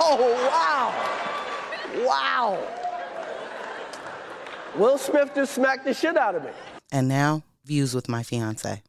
Oh, wow. Wow. Will Smith just smacked the shit out of me. And now, views with my fiance.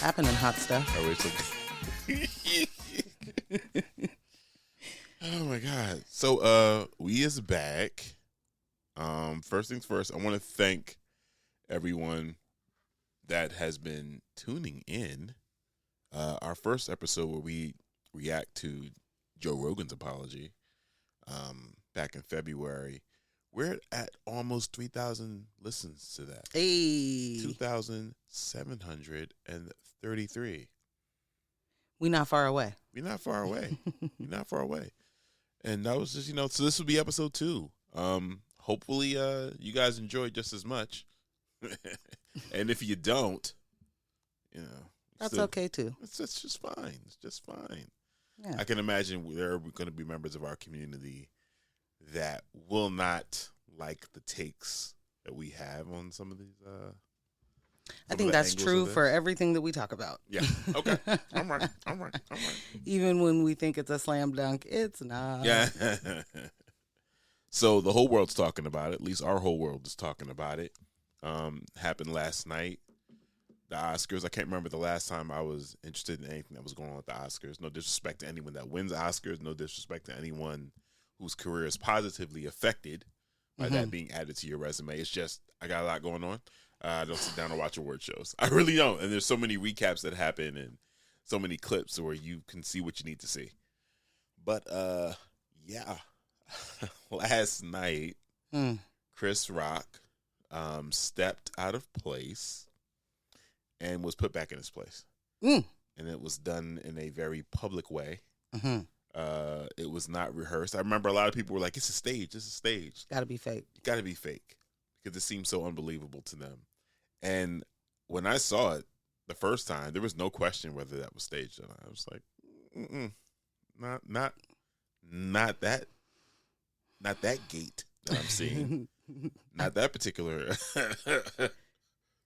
Happening hot stuff. Oh my God. So we is back. First things first, I want to thank everyone that has been tuning in. Our first episode where we react to Joe Rogan's apology back in February. We're at almost 3,000 listens to that. Hey. 2,733. We not far away. We're not far away. We're not far away. And that was just, so this will be episode 2. Hopefully you guys enjoyed just as much. And if you don't, that's okay too. It's just fine. It's just fine. Yeah. I can imagine there are going to be members of our community that will not like the takes that we have on some of these. I think that's true for everything that we talk about. Yeah. Okay. All right. Even when we think it's a slam dunk, it's not. Yeah. So the whole world's talking about it. At least our whole world is talking about it. Happened last night. The Oscars. I can't remember the last time I was interested in anything that was going on with the Oscars. No disrespect to anyone that wins Oscars. No disrespect to anyone whose career is positively affected by that being added to your resume. It's just, I got a lot going on. I don't sit down and watch award shows. I really don't. And there's so many recaps that happen and so many clips where you can see what you need to see. But, yeah. Last night, Chris Rock stepped out of place and was put back in his place. And it was done in a very public way. It was not rehearsed. I remember a lot of people were like, it's a stage. It's a stage. Gotta be fake. Gotta be fake. Because it seemed so unbelievable to them. And when I saw it the first time, there was no question whether that was staged or not. I was like, not that gate that I'm seeing. Not that particular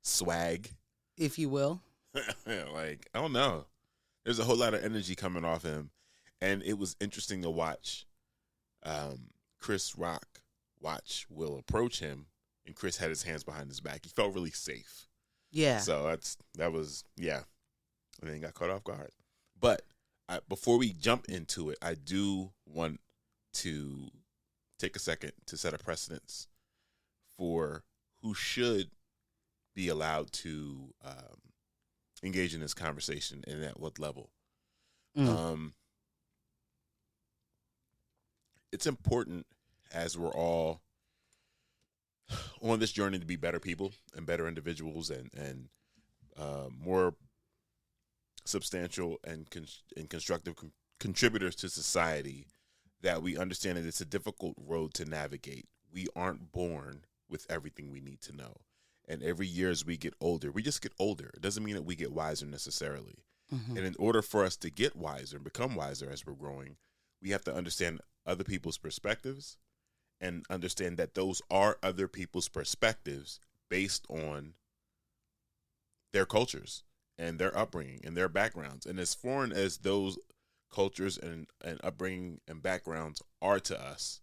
swag, if you will. Like, I don't know. There's a whole lot of energy coming off him. And it was interesting to watch Chris Rock watch Will approach him, and Chris had his hands behind his back. He felt really safe. Yeah. So that was, and then he got caught off guard. But before we jump into it, I do want to take a second to set a precedence for who should be allowed to engage in this conversation and at what level. It's important, as we're all on this journey to be better people and better individuals and more substantial and constructive contributors to society, that we understand that it's a difficult road to navigate. We aren't born with everything we need to know. And every year as we get older, we just get older. It doesn't mean that we get wiser necessarily. And in order for us to get wiser and become wiser as we're growing, we have to understand other people's perspectives and understand that those are other people's perspectives based on their cultures and their upbringing and their backgrounds. And as foreign as those cultures and upbringing and backgrounds are to us,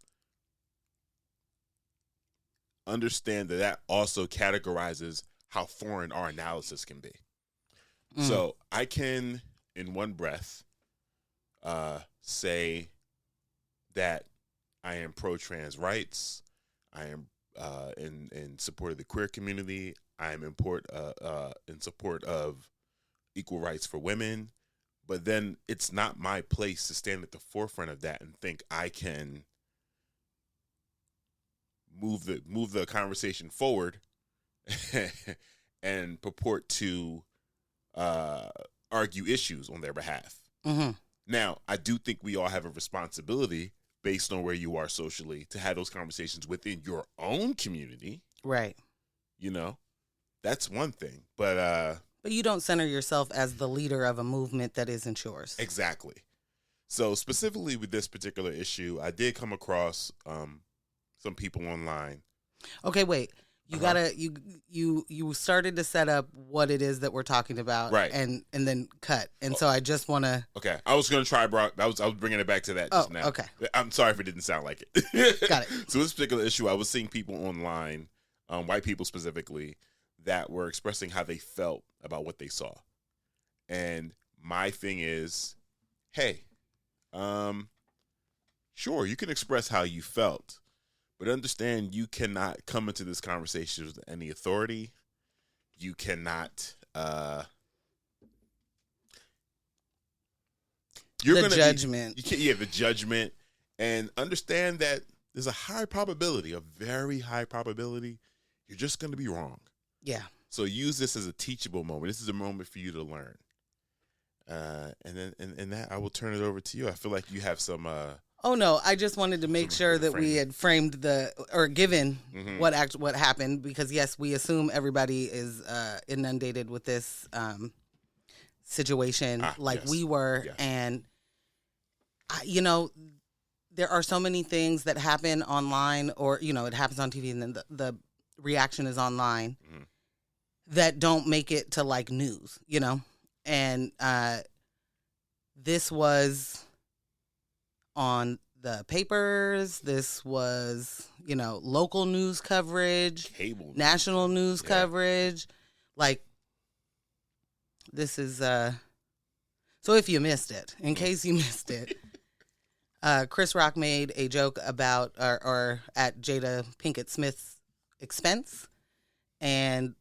understand that also categorizes how foreign our analysis can be. So I can, in one breath, say that I am pro-trans rights. I am in support of the queer community. I am in support of equal rights for women. But then it's not my place to stand at the forefront of that and think I can move the conversation forward and purport to argue issues on their behalf. Mm-hmm. Now, I do think we all have a responsibility based on where you are socially to have those conversations within your own community. Right. You know, that's one thing. But you don't center yourself as the leader of a movement that isn't yours. Exactly. So specifically with this particular issue, I did come across some people online. Okay, wait. You gotta you started to set up what it is that we're talking about, right? And then cut. And so I just want to. Okay, I was gonna try. I was bringing it back to that just now. Okay. I'm sorry if it didn't sound like it. Got it. So this particular issue, I was seeing people online, white people specifically, that were expressing how they felt about what they saw, and my thing is, hey, sure, you can express how you felt. But understand, you cannot come into this conversation with any authority. You cannot. You're the judgment. The judgment, and understand that there's a high probability, a very high probability, you're just going to be wrong. Yeah. So use this as a teachable moment. This is a moment for you to learn. And then, and that I will turn it over to you. I feel like you have some. Oh no! I just wanted to make sure that we had framed given what happened, because yes, we assume everybody is inundated with this situation like we were, and there are so many things that happen online, or it happens on TV, and then the reaction is online that don't make it to like news, and this was on the papers. This was, local news coverage, cable, national news coverage. Like, this is, so if you missed it, in case you missed it, Chris Rock made a joke about, or at Jada Pinkett Smith's expense, and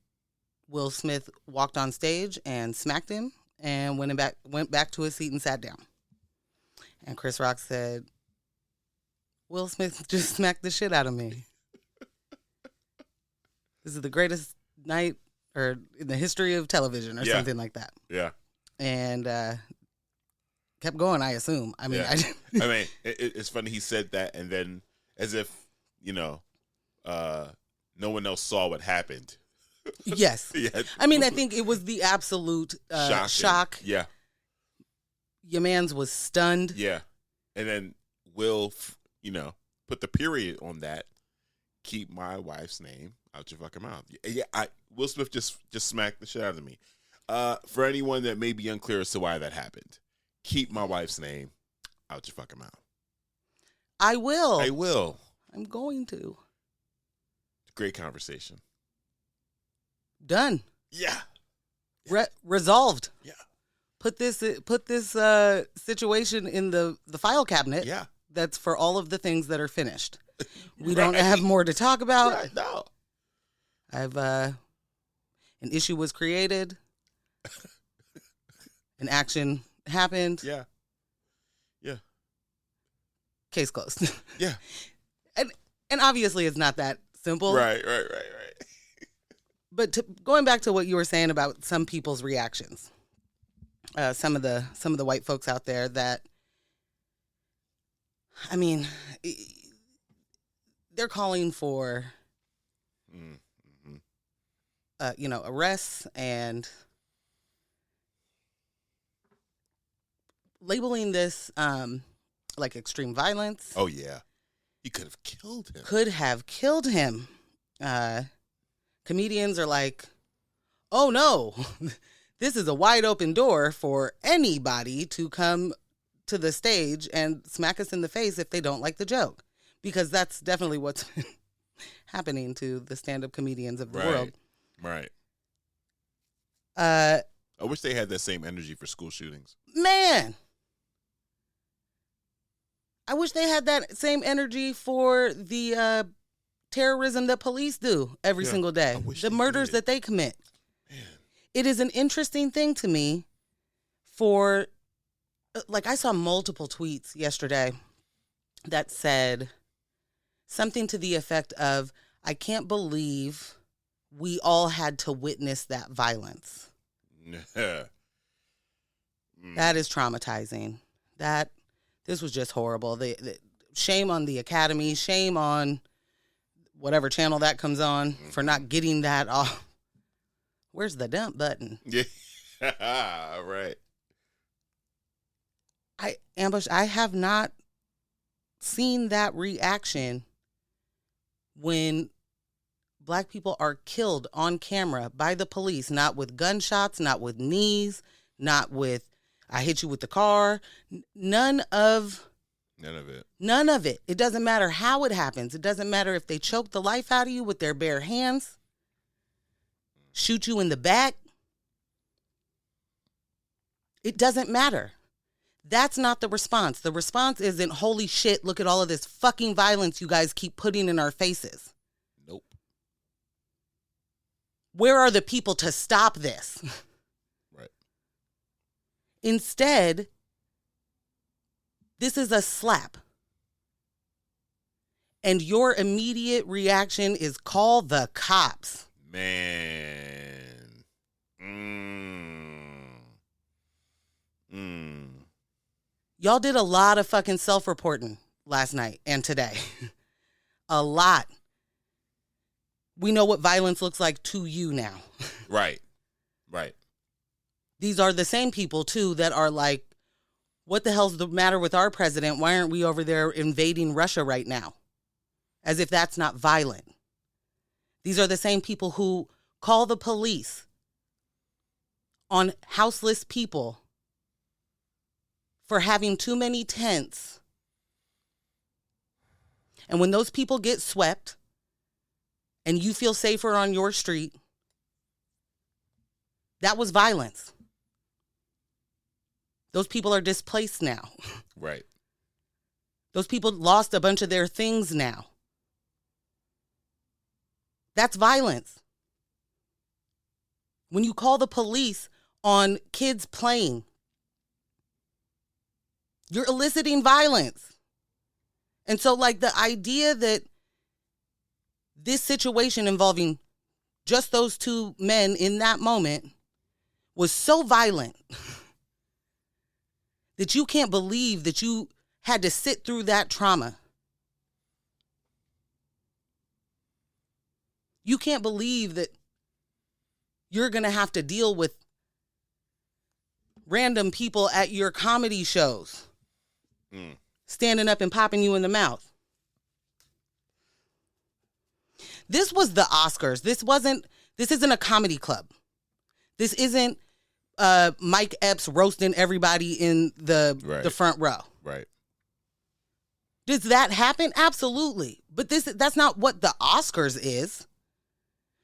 Will Smith walked on stage and smacked him and went back to his seat and sat down. And Chris Rock said, Will Smith just smacked the shit out of me. This is the greatest night or in the history of television or something like that. Yeah. And kept going, I assume. I mean, it's funny he said that, and then as if, no one else saw what happened. Yes. Yeah. I mean, I think it was the absolute shock. Yeah. Your man's was stunned. Yeah. And then Will, put the period on that. Keep my wife's name out your fucking mouth. Yeah, Will Smith just smacked the shit out of me. For anyone that may be unclear as to why that happened, keep my wife's name out your fucking mouth. I will. I'm going to. Great conversation. Done. Yeah. Resolved. Yeah. Put this situation in the file cabinet. Yeah. That's for all of the things that are finished. We don't have more to talk about. Right, no. An issue was created. An action happened. Yeah. Yeah. Case closed. Yeah. And obviously it's not that simple. Right. But going back to what you were saying about some people's reactions. Some of the white folks out there that, I mean, they're calling for, arrests and labeling this like extreme violence. Oh yeah, he could have killed him. Comedians are like, oh no. This is a wide open door for anybody to come to the stage and smack us in the face if they don't like the joke. Because that's definitely what's happening to the stand-up comedians of the world. Right. I wish they had that same energy for school shootings. Man. I wish they had that same energy for the terrorism that police do every single day. The murders that they commit. Man. It is an interesting thing to me for like I saw multiple tweets yesterday that said something to the effect of, I can't believe we all had to witness that violence. That is traumatizing. This was just horrible. Shame on the Academy. Shame on whatever channel that comes on for not getting that off. Where's the dump button? Yeah. Right. Ambush, I have not seen that reaction when Black people are killed on camera by the police, not with gunshots, not with knees, not with, I hit you with the car. None of it. None of it. It doesn't matter how it happens. It doesn't matter if they choke the life out of you with their bare hands, shoot you in the back. It doesn't matter. That's not the response. The response isn't, holy shit, look at all of this fucking violence you guys keep putting in our faces. Nope. Where are the people to stop this? Right. Instead, this is a slap. And your immediate reaction is call the cops. Man. Y'all did a lot of fucking self-reporting last night and today. A lot. We know what violence looks like to you now. Right. Right. These are the same people, too, that are like, what the hell's the matter with our president? Why aren't we over there invading Russia right now? As if that's not violent. These are the same people who call the police on houseless people for having too many tents. And when those people get swept and you feel safer on your street, that was violence. Those people are displaced now. Right. Those people lost a bunch of their things now. That's violence. When you call the police on kids playing, you're eliciting violence. And so, like, the idea that this situation involving just those two men in that moment was so violent that you can't believe that you had to sit through that trauma. You can't believe that you're going to have to deal with random people at your comedy shows standing up and popping you in the mouth. This was the Oscars. This isn't a comedy club. This isn't Mike Epps roasting everybody in the front row. Right. Does that happen? Absolutely. But that's not what the Oscars is.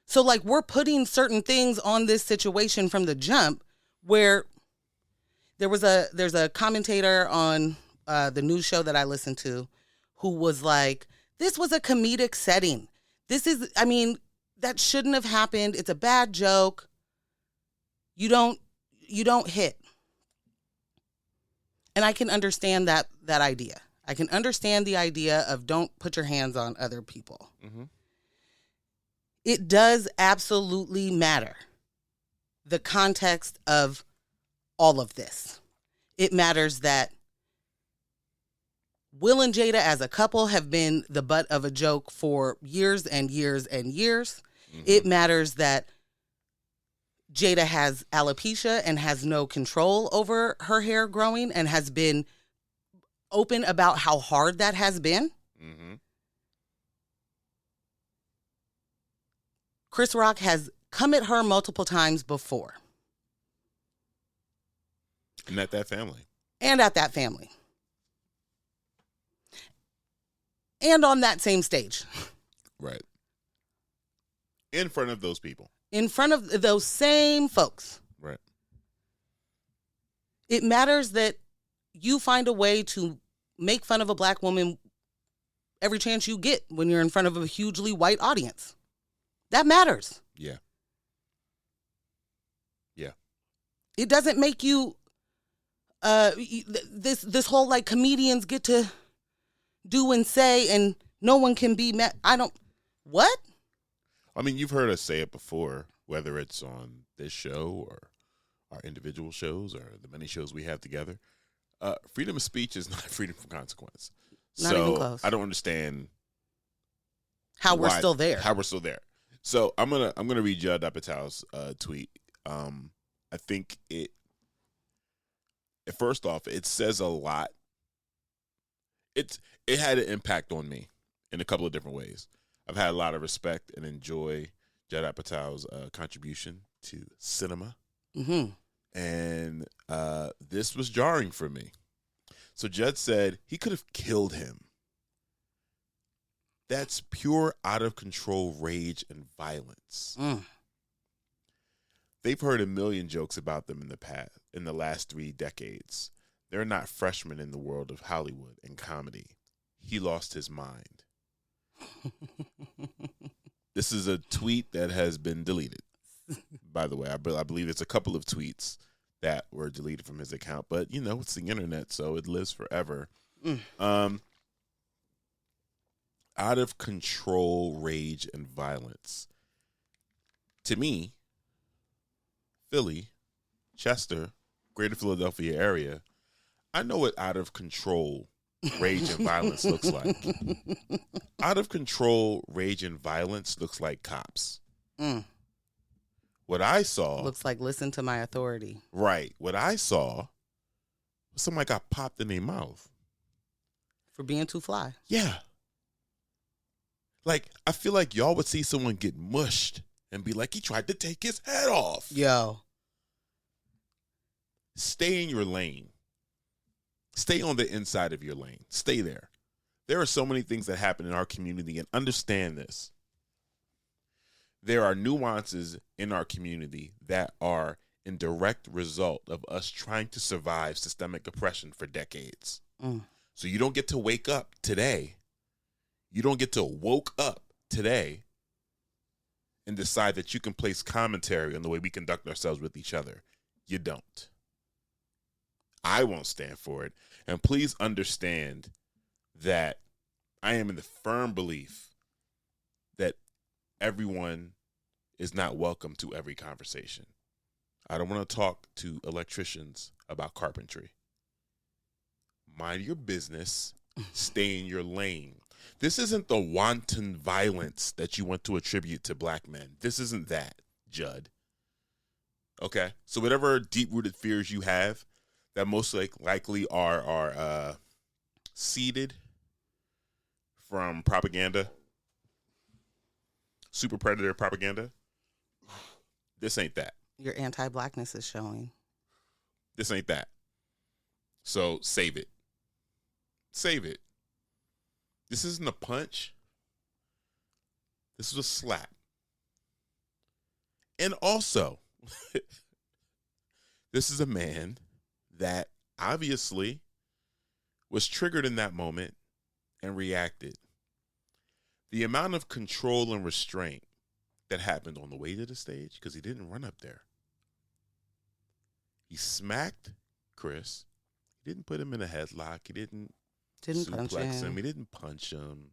So, like, we're putting certain things on this situation from the jump, where there's a commentator on the news show that I listened to who was like, this was a comedic setting. That shouldn't have happened. It's a bad joke. You don't hit. And I can understand that idea. I can understand the idea of don't put your hands on other people. Mm-hmm. It does absolutely matter the context of all of this. It matters that Will and Jada as a couple have been the butt of a joke for years and years and years. Mm-hmm. It matters that Jada has alopecia and has no control over her hair growing and has been open about how hard that has been. Mm-hmm. Chris Rock has come at her multiple times before. And at that family. And on that same stage. Right. In front of those people. In front of those same folks. Right. It matters that you find a way to make fun of a black woman every chance you get when you're in front of a hugely white audience. That matters. Yeah. Yeah. It doesn't make you this whole like comedians get to do and say and no one can be mad. What? I mean, you've heard us say it before, whether it's on this show or our individual shows or the many shows we have together. Freedom of speech is not freedom from consequence. Not even close. I don't understand how we're still there. How we're still there. So I'm gonna read Judd Apatow's tweet. I think first off, it says a lot. It had an impact on me in a couple of different ways. I've had a lot of respect and enjoy Judd Apatow's contribution to cinema. Mm-hmm. And this was jarring for me. So Judd said he could have killed him. That's pure out of control rage and violence. They've heard a million jokes about them in the last 3 decades. They're not freshmen in the world of Hollywood and comedy. He lost his mind. This is a tweet that has been deleted. By the way, I believe it's a couple of tweets that were deleted from his account, but it's the internet, so it lives forever. Out of control rage and violence. To me, Philly, Chester, Greater Philadelphia area, I know what out of control rage and violence looks like. Out of control rage and violence looks like cops. What I saw looks like listen to my authority. Right. What I saw was somebody got popped in their mouth for being too fly. Yeah. Like, I feel like y'all would see someone get mushed and be like, he tried to take his head off. Yo. Stay in your lane. Stay on the inside of your lane. Stay there. There are so many things that happen in our community, and understand this. There are nuances in our community that are in direct result of us trying to survive systemic oppression for decades. So you don't get to wake up today. You don't get to woke up today and decide that you can place commentary on the way we conduct ourselves with each other. You don't. I won't stand for it. And please understand that I am in the firm belief that everyone is not welcome to every conversation. I don't want to talk to electricians about carpentry. Mind your business. Stay in your lane. This isn't the wanton violence that you want to attribute to black men. This isn't that, Judd. Okay? So whatever deep-rooted fears you have that most likely are seeded from propaganda, super predator propaganda, this ain't that. Your anti-blackness is showing. This ain't that. So save it. Save it. This isn't a punch. This is a slap. And also, this is a man that obviously was triggered in that moment and reacted. The amount of control and restraint that happened on the way to the stage, because he didn't run up there. He smacked Chris. He didn't put him in a headlock. He didn't suplex him. He didn't punch him.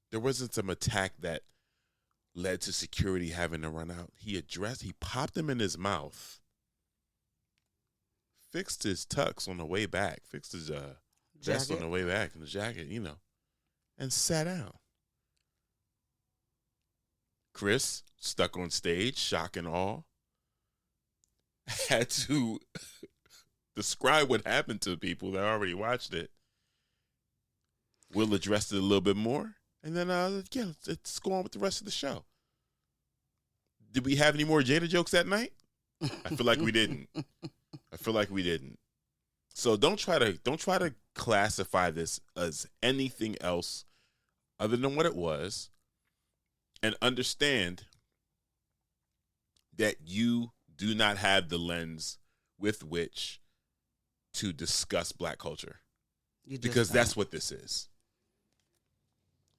There wasn't some attack that led to security having to run out. He popped him in his mouth, fixed his tux on the way back, fixed his vest on the way back and the jacket, and sat down. Chris, stuck on stage, shock and awe, had to describe what happened to people that already watched it. Will addressed it a little bit more, and then let's go on with the rest of the show. Did we have any more Jada jokes that night? I feel like we didn't. So don't try to classify this as anything else other than what it was, and understand that you do not have the lens with which to discuss black culture, because that's what this is.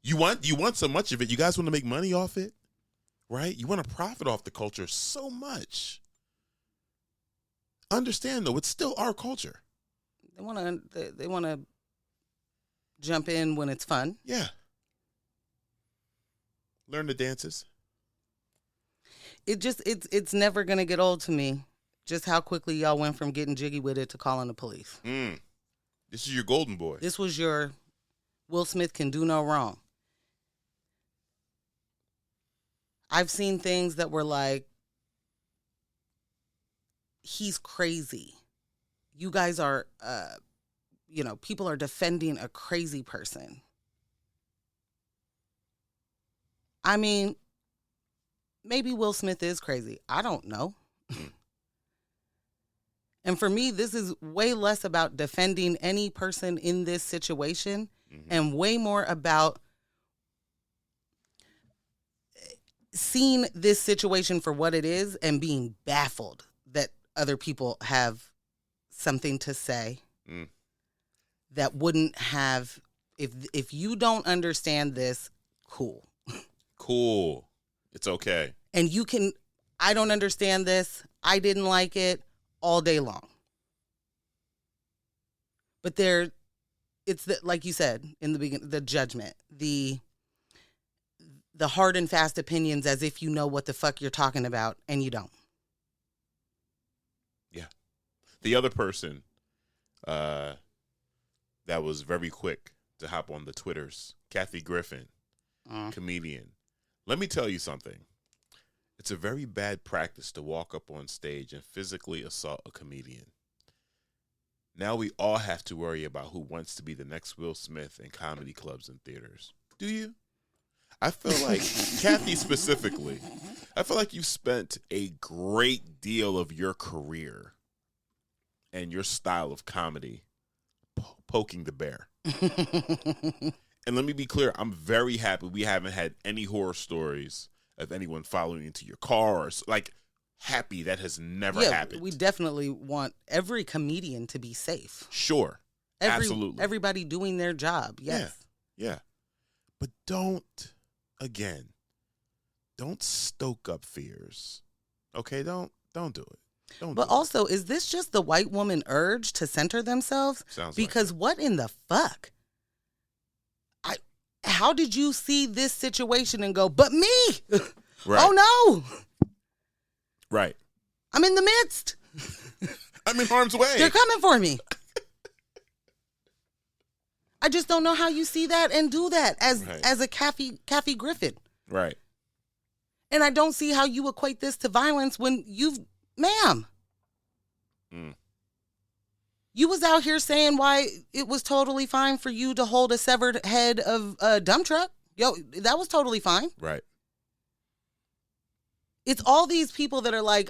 You want so much of it. You guys want to make money off it, right? You want to profit off the culture so much. Understand, though, it's still our culture. they want to jump in when it's fun. Yeah. Learn the dances. It's never gonna get old to me. Just how quickly y'all went from getting jiggy with it to calling the police. This is your golden boy. This was your Will Smith can do no wrong. I've seen things that were like, he's crazy. You guys are, people are defending a crazy person. I mean, maybe Will Smith is crazy. I don't know. And for me, this is way less about defending any person in this situation and way more about seeing this situation for what it is and being baffled that other people have something to say that wouldn't have, if you don't understand this, cool. Cool. It's okay. And I don't understand this. I didn't like it all day long. But it's like you said in the beginning, the judgment, the hard and fast opinions as if you know what the fuck you're talking about and you don't. Yeah. The other person that was very quick to hop on the Twitters, Kathy Griffin, comedian. Let me tell you something. It's a very bad practice to walk up on stage and physically assault a comedian. Now we all have to worry about who wants to be the next Will Smith in comedy clubs and theaters. Do you? I feel like, Kathy specifically, I feel like you spent a great deal of your career and your style of comedy poking the bear. And let me be clear, I'm very happy we haven't had any horror stories of anyone following into your car or happy that has never happened. We definitely want every comedian to be safe. Sure. Absolutely. Everybody doing their job. Yes. Yeah. But don't stoke up fears. Okay? Don't do it. But also, is this just the white woman urge to center themselves? Sounds because like what in the fuck? How did you see this situation and go, but me? Right. Oh no. Right. I'm in the midst. I'm in harm's way. They're coming for me. I just don't know how you see that and do that as a Kathy Griffin. Right. And I don't see how you equate this to violence when ma'am. You was out here saying why it was totally fine for you to hold a severed head of a dump truck. Yo, that was totally fine. Right. It's all these people that are like,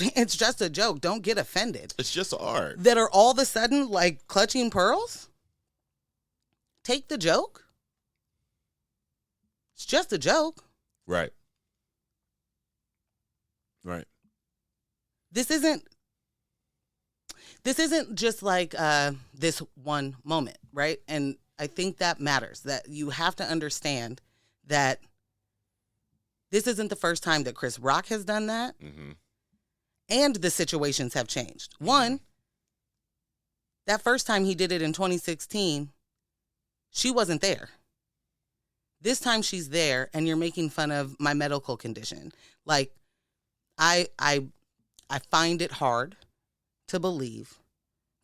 it's just a joke. Don't get offended. It's just art. That are all of a sudden like clutching pearls. Take the joke. It's just a joke. Right. Right. This isn't just like this one moment, right? And I think that matters, that you have to understand that this isn't the first time that Chris Rock has done that. And the situations have changed. One, that first time he did it in 2016, she wasn't there. This time she's there and you're making fun of my medical condition. Like, I find it hard to believe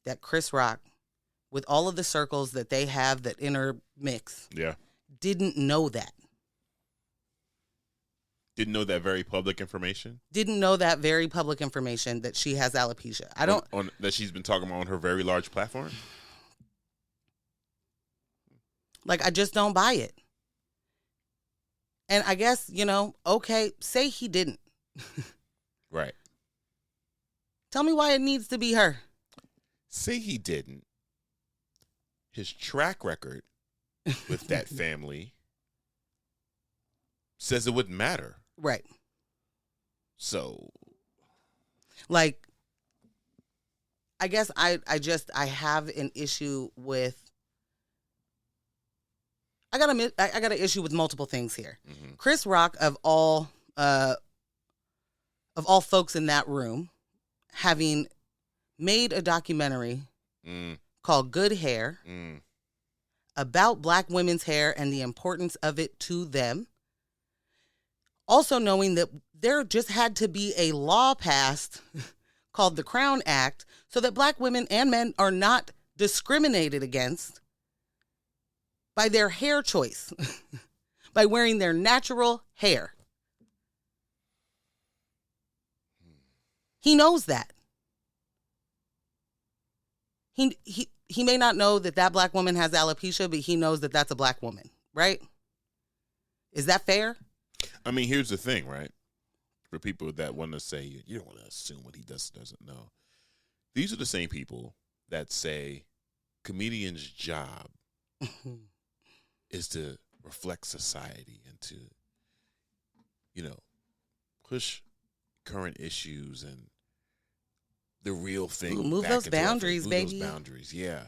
that Chris Rock, with all of the circles that they have that intermix, didn't know that. Didn't know that very public information? Didn't know that very public information that she has alopecia. That she's been talking about on her very large platform? Like, I just don't buy it. And I guess, okay, say he didn't. Right. Tell me why it needs to be her. Say he didn't. His track record with that family says it wouldn't matter. Right. So. Like, I guess I have an issue with. I got an issue with multiple things here. Chris Rock, of all folks in that room, having made a documentary called Good Hair, about Black women's hair and the importance of it to them. Also knowing that there just had to be a law passed called the Crown Act so that Black women and men are not discriminated against by their hair choice, by wearing their natural hair. He knows that. He may not know that that Black woman has alopecia, but he knows that that's a Black woman, right? Is that fair? I mean, here's the thing, right? For people that want to say, you don't want to assume what he doesn't know. These are the same people that say comedian's job is to reflect society and to, push current issues and the real thing. Move those boundaries, baby. Those boundaries, yeah.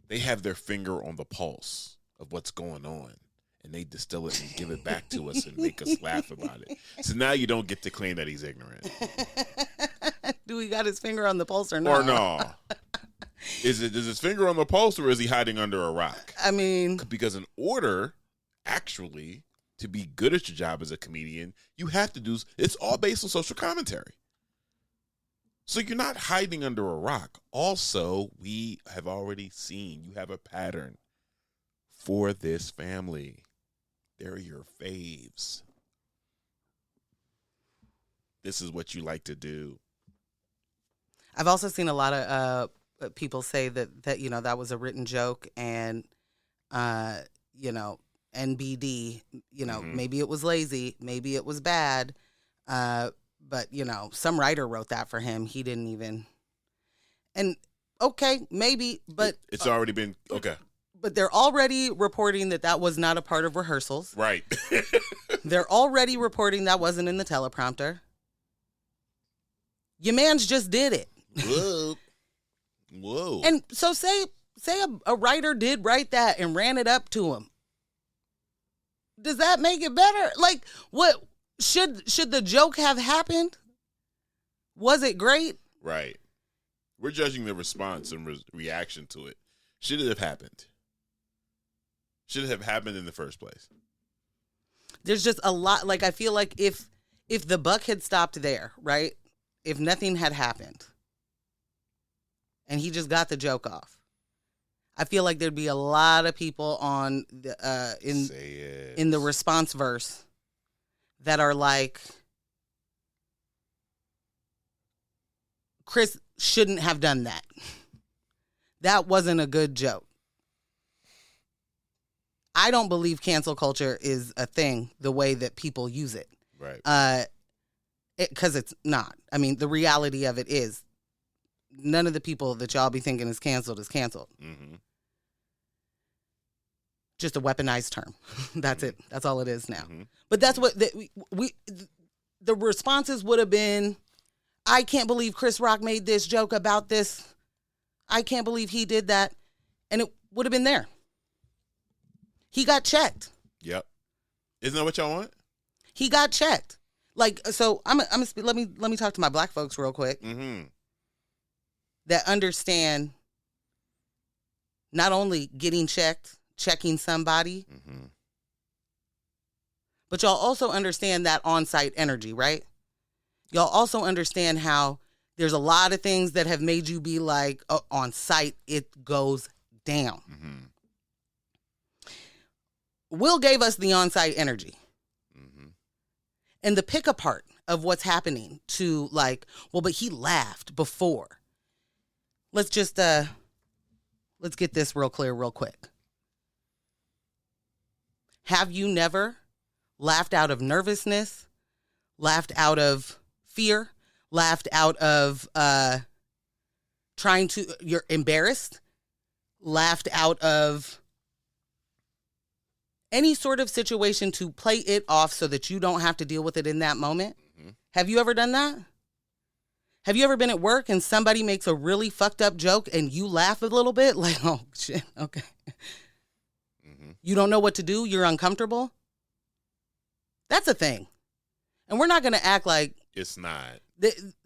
They have their finger on the pulse of what's going on, and they distill it and give it back to us and make us laugh about it. So now you don't get to claim that he's ignorant. Do he got his finger on the pulse or not? Or no? Is his finger on the pulse, or is he hiding under a rock? I mean, because in order, actually, to be good at your job as a comedian, you have to do. It's all based on social commentary. So you're not hiding under a rock. Also, we have already seen you have a pattern for this family. They're your faves. This is what you like to do. I've also seen a lot of people say that that was a written joke, and NBD, maybe it was lazy, maybe it was bad, but some writer wrote that for him. He didn't even. And okay, maybe, but it's already been okay. But they're already reporting that was not a part of rehearsals. Right. They're already reporting that wasn't in the teleprompter. Your man's just did it. Whoa. And so say a writer did write that and ran it up to him. Does that make it better? Like, what should the joke have happened? Was it great? Right. We're judging the response and reaction to it. Should it have happened? Should it have happened in the first place? There's just a lot. Like, I feel like if the buck had stopped there, right? If nothing had happened and he just got the joke off, I feel like there'd be a lot of people on the in the response verse that are like, Chris shouldn't have done that. That wasn't a good joke. I don't believe cancel culture is a thing the way that people use it. Right. Because it's not. I mean, the reality of it is none of the people that y'all be thinking is canceled is canceled. Mm-hmm. Just a weaponized term. That's it. That's all it is now. Mm-hmm. But that's what the responses would have been. I can't believe Chris Rock made this joke about this. I can't believe he did that. And it would have been there. He got checked. Yep. Isn't that what y'all want? He got checked. Like, so let me talk to my Black folks real quick. Mm-hmm. That understand not only getting checked, checking somebody, mm-hmm. but y'all also understand that on-site energy, right? Y'all also understand how there's a lot of things that have made you be like, oh, on site, it goes down. Mm-hmm. Will gave us the on-site energy. Mm-hmm. And the pick apart of what's happening to like, well, but he laughed before. Let's just, let's get this real clear real quick. Have you never laughed out of nervousness, laughed out of fear, laughed out of you're embarrassed, laughed out of any sort of situation to play it off so that you don't have to deal with it in that moment? Mm-hmm. Have you ever done that? Have you ever been at work and somebody makes a really fucked up joke and you laugh a little bit? Like, oh, shit, okay. Mm-hmm. You don't know what to do? You're uncomfortable? That's a thing. And we're not going to act like it's not.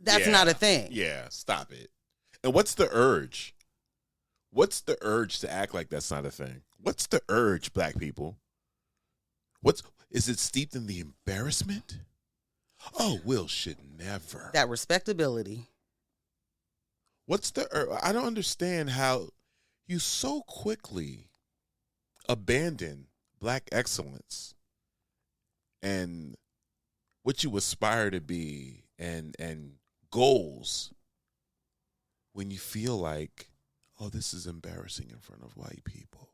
That's not a thing. Yeah, stop it. And what's the urge? What's the urge to act like that's not a thing? What's the urge, black people? Is it steeped in the embarrassment? Oh, Will should never. That respectability. What's the I don't understand how you so quickly abandon black excellence and what you aspire to be and goals when you feel like, oh, this is embarrassing in front of white people.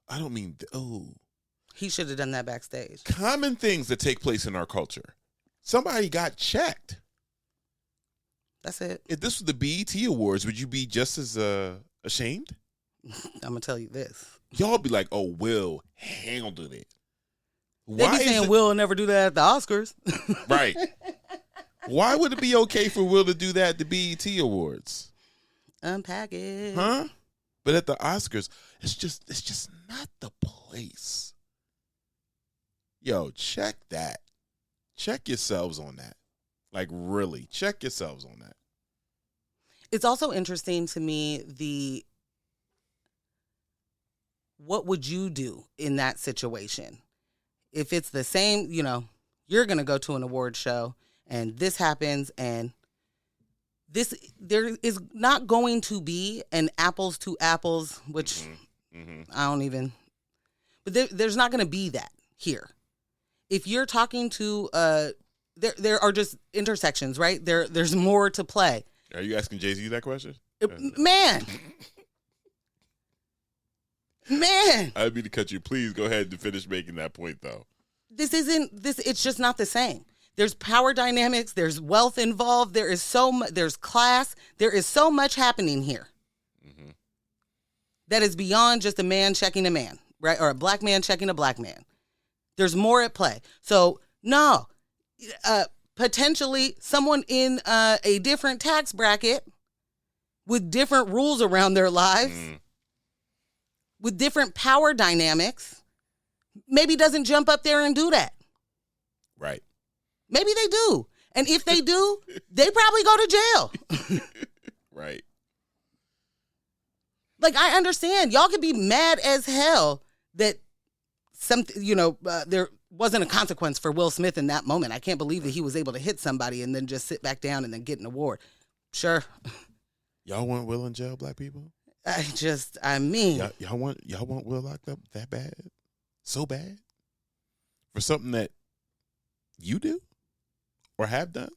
I don't mean, He should have done that backstage. common things that take place in our culture. Somebody got checked. That's it. If this was the BET Awards, would you be just as ashamed? I'm going to tell you this. Y'all be like, oh, Will handled it. They be saying Will will never do that at the Oscars. Right. Why would it be okay for Will to do that at the BET Awards? Unpack it. Huh? But at the Oscars, it's just not the place. Yo, check that. Check yourselves on that. Like, really, check yourselves on that. It's also interesting to me what would you do in that situation? If it's the same, you're going to go to an award show and this happens and there is not going to be an apples to apples, which I don't even, but there's not going to be that here. If you're talking to, there are just intersections, right? There's more to play. Are you asking Jay-Z that question? Man. Man. I didn't mean to cut you. Please go ahead and finish making that point, though. It's just not the same. There's power dynamics. There's wealth involved. There's class. There is so much happening here that is beyond just a man checking a man, right? Or a black man checking a black man. There's more at play. So, no, potentially someone in a different tax bracket with different rules around their lives, with different power dynamics, maybe doesn't jump up there and do that. Right. Maybe they do. And if they do, they probably go to jail. Right. Like, I understand. Y'all could be mad as hell that there wasn't a consequence for Will Smith in that moment. I can't believe that he was able to hit somebody and then just sit back down and then get an award. Sure. Y'all want Will in jail, black people? Y'all want Will locked up that bad? So bad? For something that you do? Or have done?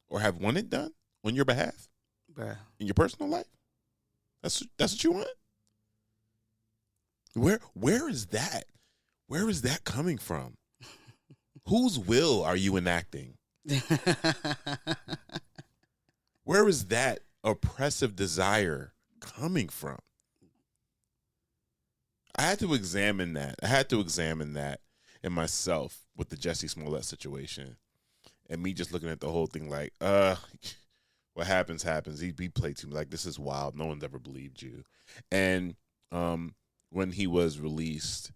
Or have wanted done on your behalf? Bruh. In your personal life? That's what you want? Where is that? Where is that coming from? Whose will are you enacting? Where is that oppressive desire coming from? I had to examine that in myself with the Jussie Smollett situation. And me just looking at the whole thing like, what happens. He played too much. Like, this is wild. No one's ever believed you. And when he was released,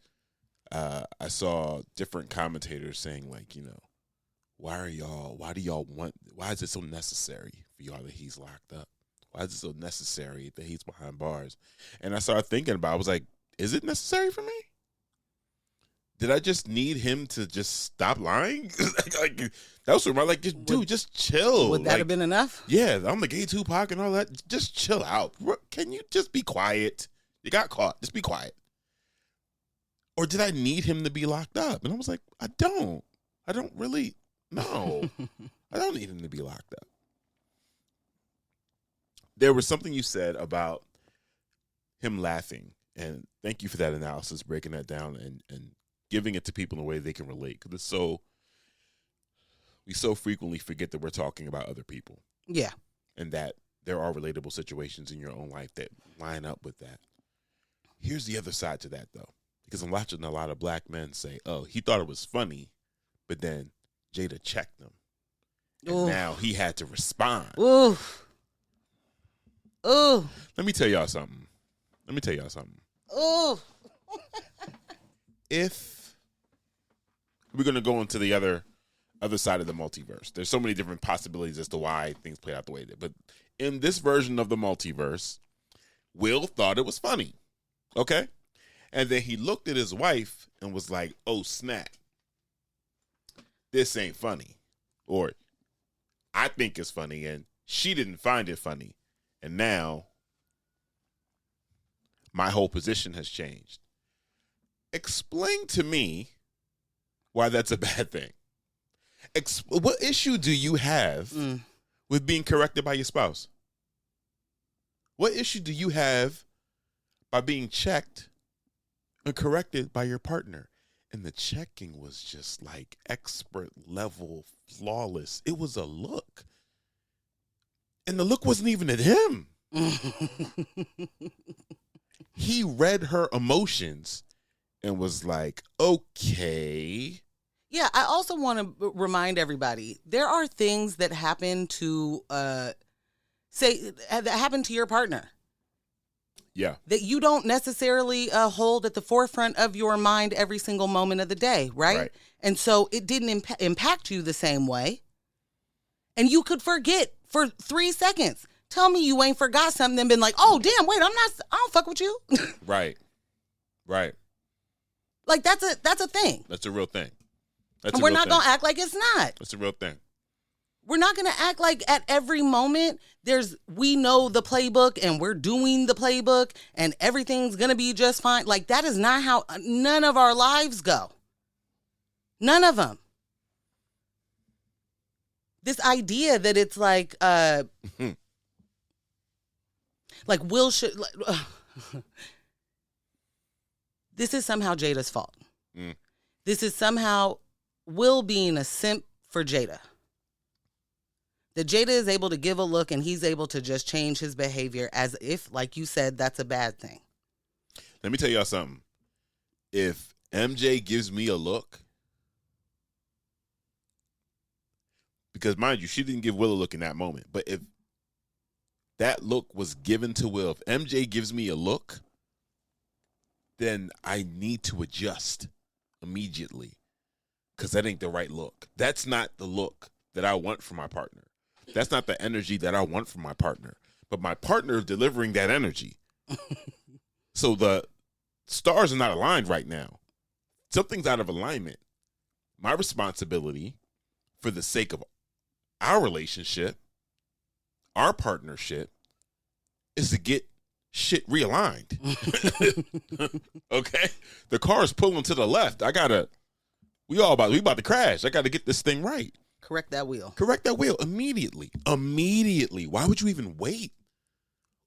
I saw different commentators saying, like, why is it so necessary for y'all that he's locked up? Why is it so necessary that he's behind bars? And I started thinking about it. I was like, is it necessary for me? Did I just need him to just stop lying? Like, that was like, just chill. Would that have been enough? Yeah, I'm the gay Tupac and all that. Just chill out. Can you just be quiet? You got caught. Just be quiet. Or did I need him to be locked up? And I was like, I don't really. No, I don't need him to be locked up. There was something you said about him laughing. And thank you for that analysis, breaking that down and giving it to people in a way they can relate. Because we so frequently forget that we're talking about other people. Yeah. And that there are relatable situations in your own life that line up with that. Here's the other side to that, though. Because I'm watching a lot of black men say, oh, he thought it was funny, but then Jada checked him. And now he had to respond. Ooh. Let me tell y'all something. Ooh. If we're going to go into the other side of the multiverse, there's so many different possibilities as to why things play out the way they did. But in this version of the multiverse, Will thought it was funny. Okay? And then he looked at his wife and was like, oh, snap. This ain't funny. Or I think it's funny, and she didn't find it funny. And now my whole position has changed. Explain to me why that's a bad thing. What issue do you have with being corrected by your spouse? What issue do you have by being checked and corrected by your partner? And the checking was just like expert level, flawless. It was a look. And the look wasn't even at him. He read her emotions and was like, okay. Yeah, I also want to remind everybody, there are things that happen to, that happen to your partner. Yeah. That you don't necessarily hold at the forefront of your mind every single moment of the day, right? And so it didn't impact you the same way. And you could forget for 3 seconds. Tell me you ain't forgot something and been like, oh, damn, wait, I don't fuck with you. Right. Like, that's a thing. That's a real thing. And we're not going to act like it's not. That's a real thing. We're not going to act like at every moment we know the playbook and we're doing the playbook and everything's going to be just fine. Like, that is not how none of our lives go. None of them. This idea that it's like, like Will should, this is somehow Jada's fault. This is somehow Will being a simp for Jada. That Jada is able to give a look and he's able to just change his behavior as if, like you said, that's a bad thing. Let me tell y'all something. If MJ gives me a look, because mind you, she didn't give Will a look in that moment, but if that look was given to Will, if MJ gives me a look, then I need to adjust immediately because that ain't the right look. That's not the look that I want from my partner. That's not the energy that I want from my partner. But my partner is delivering that energy. So the stars are not aligned right now. Something's out of alignment. My responsibility for the sake of our relationship, our partnership, is to get shit realigned. Okay? The car is pulling to the left. We about to crash. I got to get this thing right. Correct that wheel. Correct that wheel immediately. Immediately. Why would you even wait?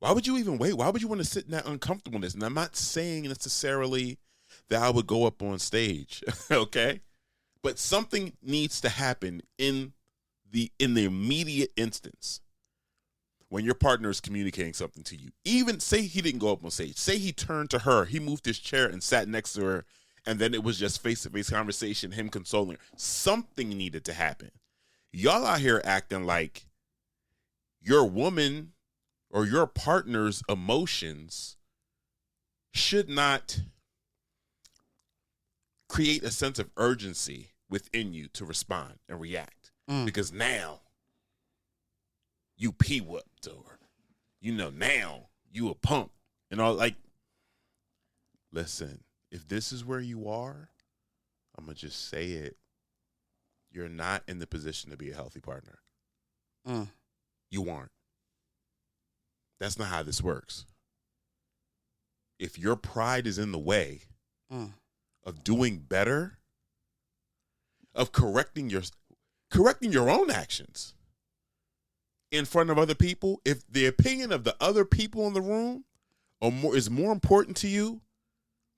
Why would you even wait? Why would you want to sit in that uncomfortableness? And I'm not saying necessarily that I would go up on stage, okay? But something needs to happen in the immediate instance when your partner is communicating something to you. Even say he didn't go up on stage. Say he turned to her, he moved his chair and sat next to her, and then it was just face-to-face conversation, him consoling her. Something needed to happen. Y'all out here acting like your woman or your partner's emotions should not create a sense of urgency within you to respond and react. Because now you pee-whooped or, now you a punk. And all, like, listen, if this is where you are, I'm going to just say it. You're not in the position to be a healthy partner. You aren't. That's not how this works. If your pride is in the way of doing better, of correcting your own actions in front of other people, if the opinion of the other people in the room is more important to you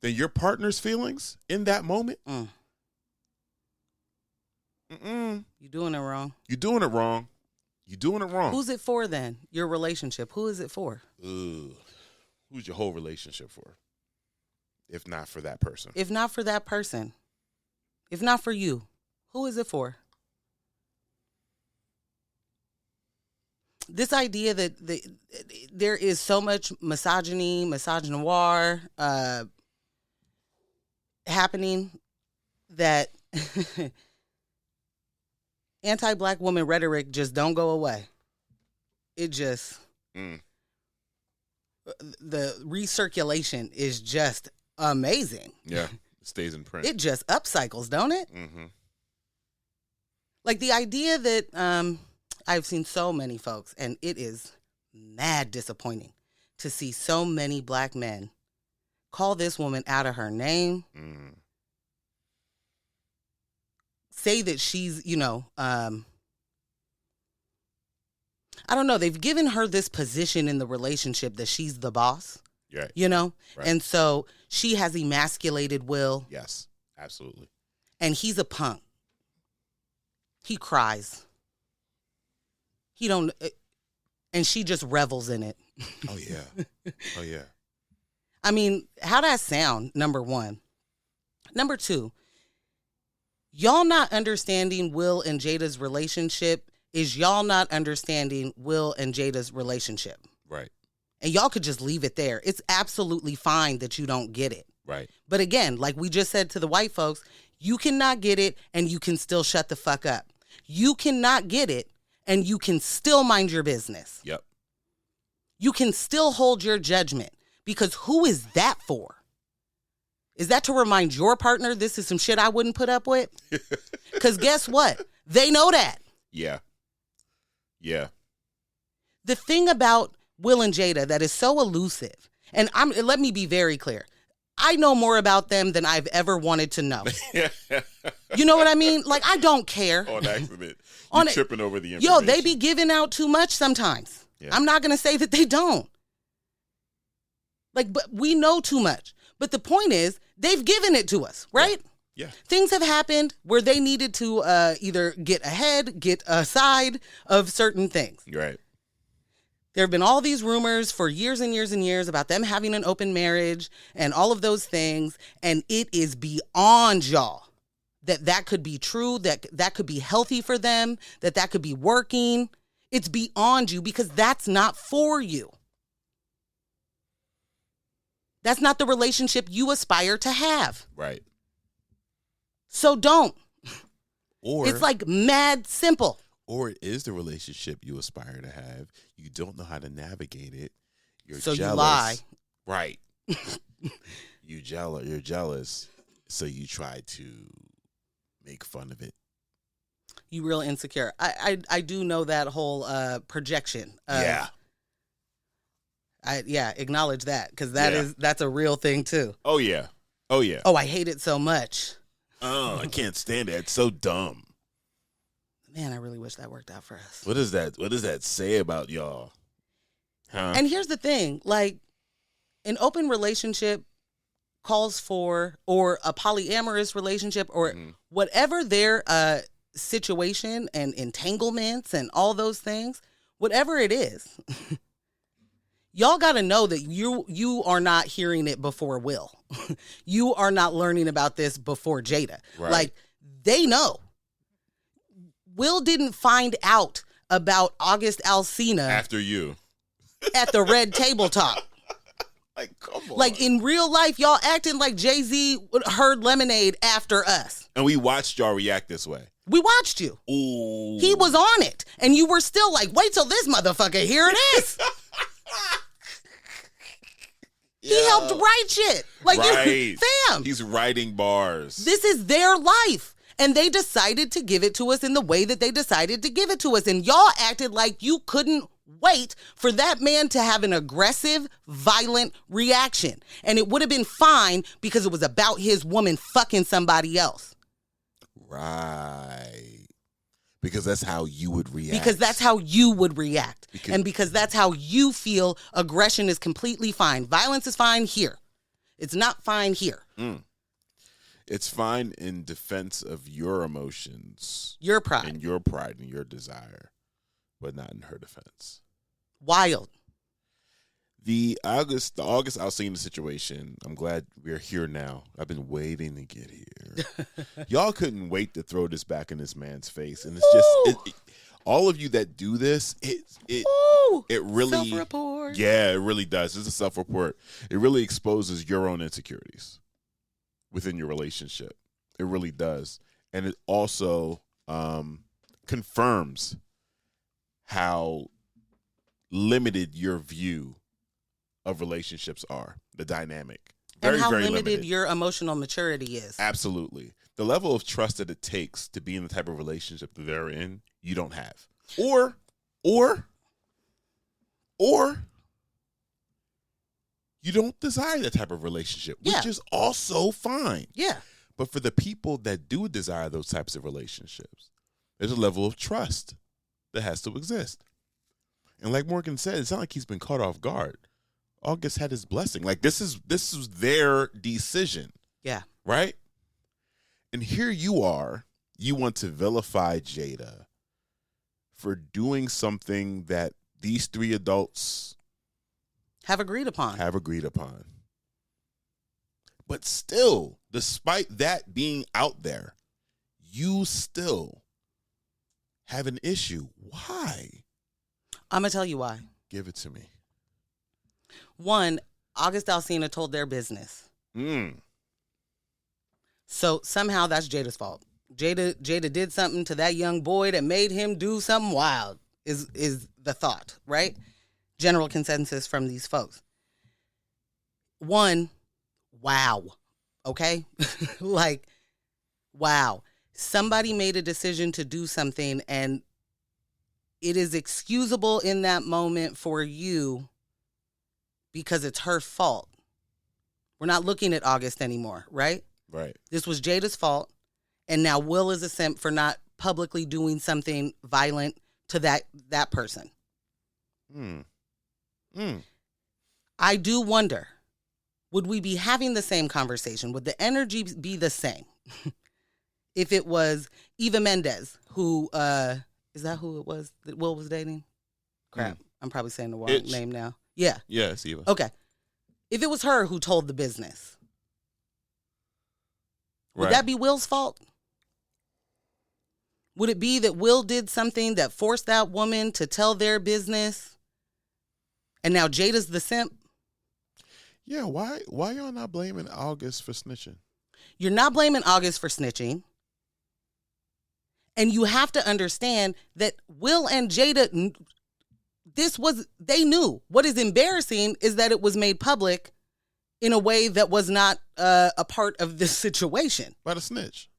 than your partner's feelings in that moment, You're doing it wrong. You're doing it wrong. You're doing it wrong. Who's it for then? Your relationship. Who is it for? Who's your whole relationship for? If not for that person. If not for that person. If not for you. Who is it for? This idea that there is so much misogyny, misogynoir happening that anti-black woman rhetoric just don't go away. It just the recirculation is just amazing. Yeah, it stays in print. It just upcycles, don't it? Mm-hmm. Like the idea that I've seen so many folks, and it is mad disappointing to see so many black men call this woman out of her name, say that she's, I don't know. They've given her this position in the relationship that she's the boss, Right. Right. Right. And so she has emasculated Will. Yes, absolutely. And he's a punk. He cries. He don't, and she just revels in it. Oh, yeah. Oh, yeah. I mean, how that sound, number one. Number two, y'all not understanding Will and Jada's relationship is y'all not understanding Will and Jada's relationship. Right. And y'all could just leave it there. It's absolutely fine that you don't get it. Right. But again, like we just said to the white folks, you cannot get it and you can still shut the fuck up. You cannot get it and you can still mind your business. Yep. You can still hold your judgment, because who is that for? Is that to remind your partner this is some shit I wouldn't put up with? Because guess what? They know that. Yeah. Yeah. The thing about Will and Jada that is so elusive, and let me be very clear. I know more about them than I've ever wanted to know. You know what I mean? Like, I don't care. On accident. On You're it. tripping over the information. Yo, they be giving out too much sometimes. Yeah. I'm not going to say that they don't. Like, but we know too much. But the point is, they've given it to us, right? Yeah. Things have happened where they needed to either get ahead, get aside of certain things. Right. There have been all these rumors for years and years and years about them having an open marriage and all of those things. And it is beyond y'all that could be true, that could be healthy for them, that could be working. It's beyond you, because that's not for you. That's not the relationship you aspire to have. Right. So don't. Or It's like mad simple. Or it is the relationship you aspire to have. You don't know how to navigate it. You're So jealous. you lie. Right. You're jealous. So you try to make fun of it. You real insecure. I do know that whole projection. Yeah. Acknowledge that, because that's a real thing too. Oh, yeah. Oh, yeah. Oh, I hate it so much. Oh, I can't stand it. It's so dumb. Man, I really wish that worked out for us. What does that say about y'all? Huh? And here's the thing, like, an open relationship calls for, or a polyamorous relationship, or whatever their situation and entanglements and all those things, whatever it is, y'all got to know that you are not hearing it before Will. You are not learning about this before Jada. Right. Like, they know. Will didn't find out about August Alsina After you. at the red tabletop. Like, come on. Like, in real life, y'all acting like Jay-Z heard Lemonade after us. And we watched y'all react this way. We watched you. Ooh. He was on it. And you were still like, wait till this motherfucker, here it is. He helped write shit. Like, Right. fam. He's writing bars. This is their life. And they decided to give it to us in the way that they decided to give it to us. And y'all acted like you couldn't wait for that man to have an aggressive, violent reaction. And it would have been fine because it was about his woman fucking somebody else. Right. Because that's how you would react. Because that's how you would react. And because that's how you feel aggression is completely fine. Violence is fine here. It's not fine here. It's fine in defense of your emotions. Your pride. And your pride and your desire, but not in her defense. Wild. The August Alsina situation, I'm glad we're here now. I've been waiting to get here. Y'all couldn't wait to throw this back in this man's face. And it's just, all of you that do this, it really, self-report. Yeah, it really does. It's a self-report. It really exposes your own insecurities within your relationship. It really does. And it also confirms how limited your view of relationships are, the dynamic. And Very, how very limited your emotional maturity is. Absolutely. The level of trust that it takes to be in the type of relationship that they're in, you don't have. Or you don't desire that type of relationship, which is also fine. Yeah. But for the people that do desire those types of relationships, there's a level of trust that has to exist. And like Morgan said, it's not like he's been caught off guard. August had his blessing. Like this is their decision. Yeah. Right? And here you are, you want to vilify Jada for doing something that these three adults have agreed upon. But still, despite that being out there, you still have an issue. Why? I'm going to tell you why. Give it to me. One, August Alsina told their business. So somehow that's Jada's fault. Jada did something to that young boy that made him do something wild, is the thought, right? General consensus from these folks. One, wow. Okay? Like, wow. Somebody made a decision to do something, and it is excusable in that moment for you because it's her fault. We're not looking at August anymore, right? Right. This was Jada's fault, and now Will is a simp for not publicly doing something violent to that person. I do wonder, would we be having the same conversation? Would the energy be the same if it was Eva Mendes, who, is that who it was that Will was dating? Crap. I'm probably saying the wrong name now. Yeah. Yeah, it's Eva. Okay. If it was her who told the business, would that be Will's fault? Would it be that Will did something that forced that woman to tell their business, and now Jada's the simp? Yeah, why y'all not blaming August for snitching? You're not blaming August for snitching. And you have to understand that Will and Jada, they knew. What is embarrassing is that it was made public in a way that was not a part of this situation. By the snitch.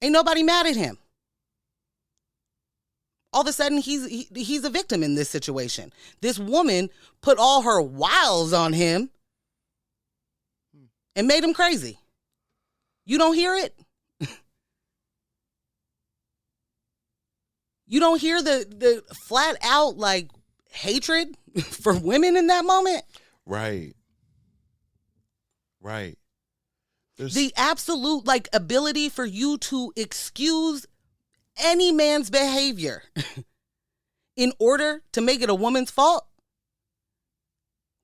Ain't nobody mad at him. All of a sudden, he's a victim in this situation. This woman put all her wiles on him and made him crazy. You don't hear it? You don't hear the flat out like hatred for women in that moment? Right. The absolute like ability for you to excuse any man's behavior in order to make it a woman's fault.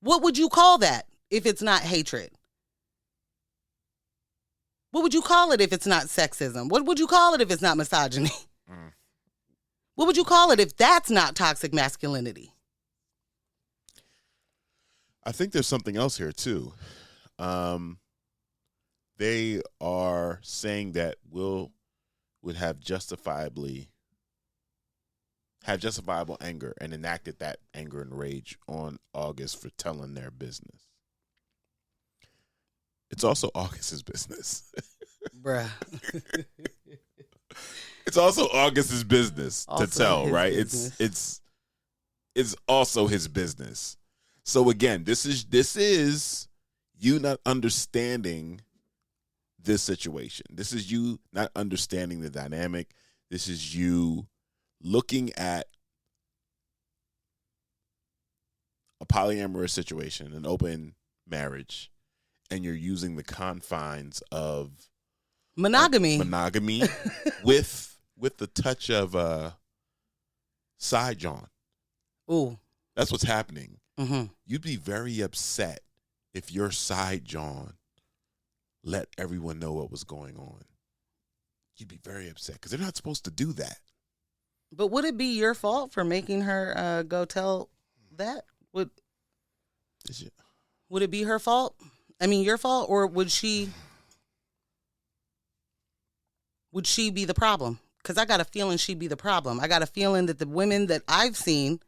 What would you call that if it's not hatred? What would you call it if it's not sexism? What would you call it if it's not misogyny? What would you call it if that's not toxic masculinity? I think there's something else here too. They are saying that Will would have justifiable anger and enacted that anger and rage on August for telling their business. It's also August's business. Bruh. It's also August's business to tell, right? Business. It's also his business. So again, this is you not understanding this situation. This is you not understanding the dynamic. This is you looking at a polyamorous situation, an open marriage, and you're using the confines of monogamy with the touch of side Jawn. Ooh. That's what's happening. Mm-hmm. You'd be very upset if your side Jawn let everyone know what was going on. You'd be very upset because they're not supposed to do that. But would it be your fault for making her go tell that? Would it be her fault? I mean, your fault, or would she be the problem? Because I got a feeling she'd be the problem. I got a feeling that the women that I've seen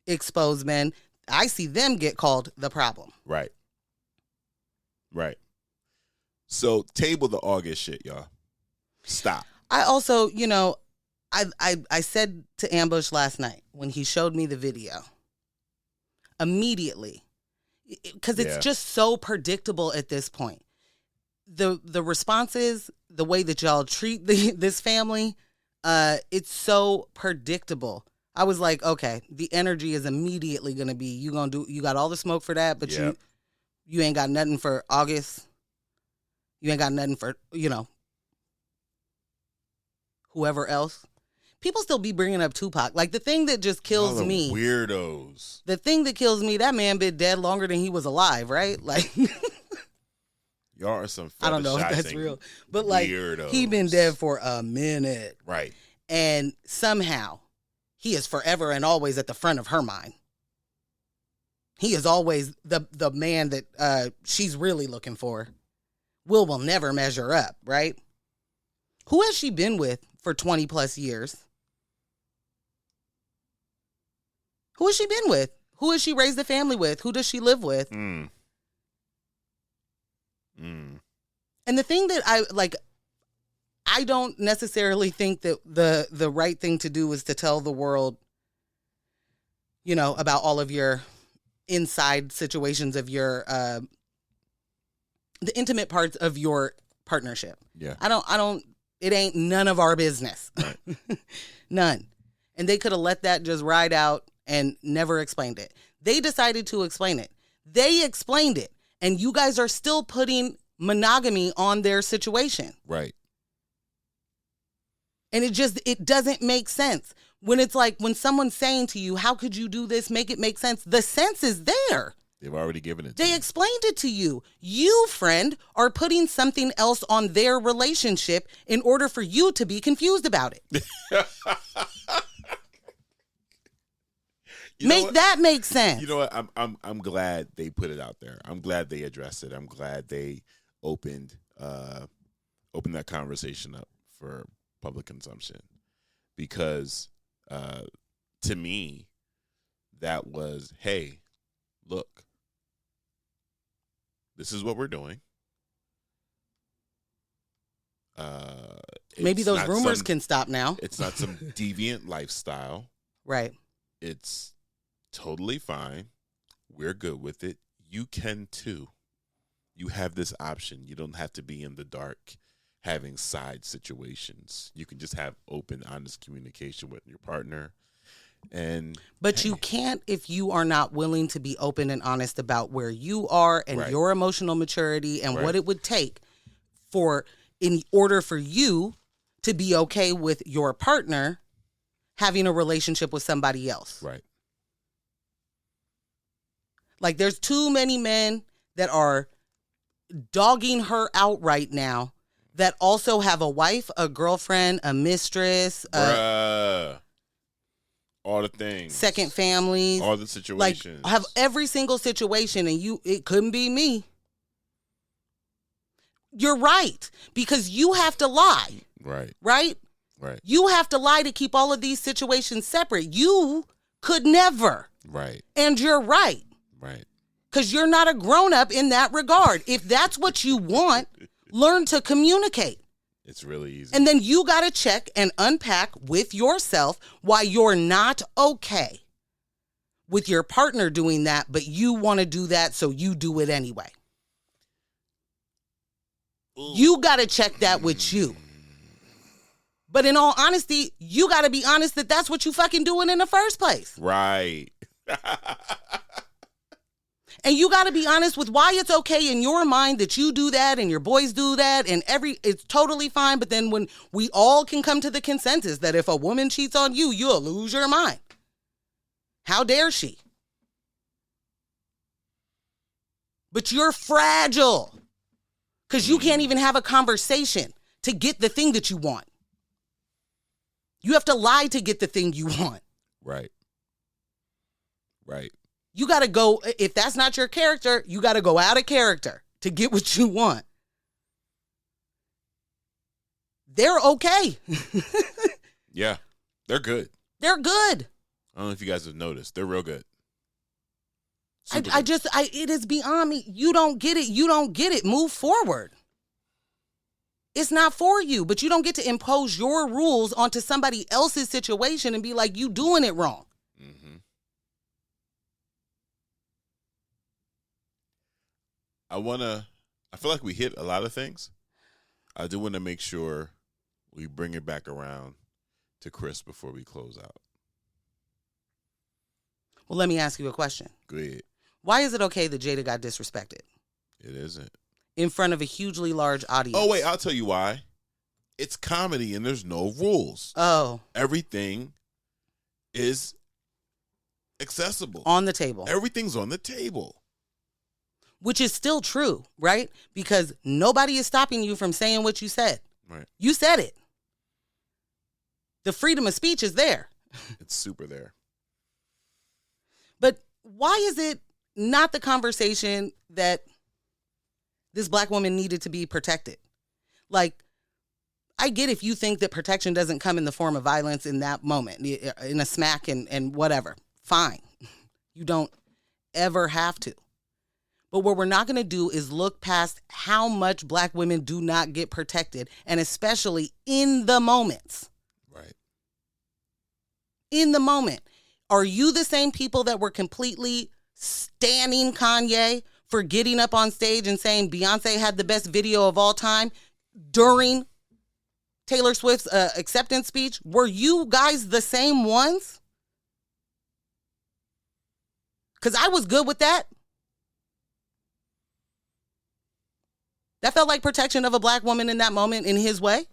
expose men, I see them get called the problem. Right. Right. So table the August shit, y'all. Stop. I also, I said to Ambush last night when he showed me the video, immediately, because it's just so predictable at this point. The responses, the way that y'all treat this family, it's so predictable. I was like, okay, the energy is immediately going to be, you got all the smoke for that, but you ain't got nothing for August. You ain't got nothing for, whoever else. People still be bringing up Tupac. Like, the thing that just kills me. Weirdos. The thing that kills me, that man been dead longer than he was alive, right? Like, y'all are some I don't know if that's real. But, like, weirdos. He been dead for a minute. Right. And somehow, he is forever and always at the front of her mind. He is always the man that she's really looking for. Will never measure up, right? Who has she been with for 20 plus years? Who has she been with? Who has she raised a family with? Who does she live with? And the thing that I don't necessarily think that the right thing to do is to tell the world, about all of your inside situations of your, the intimate parts of your partnership. Yeah. It ain't none of our business. Right. None. And they could have let that just ride out and never explained it. They decided to explain it. They explained it. And you guys are still putting monogamy on their situation. Right. And it doesn't make sense. When it's like, when someone's saying to you, how could you do this? Make it make sense. The sense is there. They've already given it to They you. explained it to you. You, friend, are putting something else on their relationship in order for you to be confused about it. Make that make sense. You know what? I'm glad they put it out there. I'm glad they addressed it. I'm glad they opened that conversation up for public consumption, because to me, that was, hey, look, this is what we're doing. Maybe those rumors can stop now. It's not some deviant lifestyle. Right. It's totally fine. We're good with it. You can too. You have this option. You don't have to be in the dark having side situations. You can just have open, honest communication with your partner. But you can't if you are not willing to be open and honest about where you are and your emotional maturity and what it would take in order for you to be okay with your partner having a relationship with somebody else. Right. Like, there's too many men that are dogging her out right now that also have a wife, a girlfriend, a mistress, all the things, second families, all the situations, like, have every single situation, and it couldn't be me. You're right, because you have to lie. Right. Right? Right. You have to lie to keep all of these situations separate. You could never. Right. And you're right. Right. Because you're not a grown-up in that regard. If that's what you want, learn to communicate. It's really easy. And then you got to check and unpack with yourself why you're not okay with your partner doing that, but you want to do that, so you do it anyway. Ooh. You got to check that with you. But in all honesty, you got to be honest that that's what you fucking doing in the first place. Right. And you got to be honest with why it's okay in your mind that you do that and your boys do that, and it's totally fine. But then when we all can come to the consensus that if a woman cheats on you, you'll lose your mind. How dare she? But you're fragile because you can't even have a conversation to get the thing that you want. You have to lie to get the thing you want. Right. Right. You got to go, if that's not your character, you got to go out of character to get what you want. They're okay. Yeah, they're good. They're good. I don't know if you guys have noticed. They're real good. It is beyond me. You don't get it. You don't get it. Move forward. It's not for you, but you don't get to impose your rules onto somebody else's situation and be like, you doing it wrong. Mm-hmm. I feel like we hit a lot of things. I do want to make sure we bring it back around to Chris before we close out. Well, let me ask you a question. Go ahead. Why is it okay that Jada got disrespected? It isn't. In front of a hugely large audience. Oh, wait, I'll tell you why. It's comedy and there's no rules. Oh. Everything is accessible. On the table. Everything's on the table. Which is still true, right? Because nobody is stopping you from saying what you said. Right. You said it. The freedom of speech is there. It's super there. But why is it not the conversation that this black woman needed to be protected? Like, I get if you think that protection doesn't come in the form of violence in that moment, in a smack and whatever. Fine. You don't ever have to. But what we're not going to do is look past how much black women do not get protected, and especially in the moments. Right. In the moment. Are you the same people that were completely standing Kanye for getting up on stage and saying Beyonce had the best video of all time during Taylor Swift's acceptance speech? Were you guys the same ones? Because I was good with that. That felt like protection of a black woman in that moment in his way.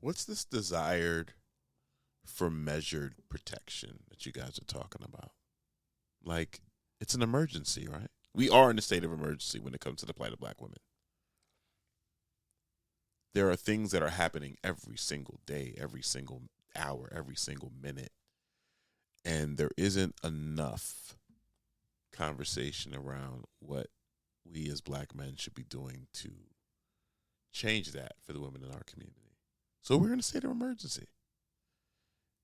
What's this desired for measured protection that you guys are talking about? Like, it's an emergency, right? We are in a state of emergency when it comes to the plight of black women. There are things that are happening every single day, every single hour, every single minute. And there isn't enough conversation around what we as black men should be doing to change that for the women in our community. So we're in a state of emergency.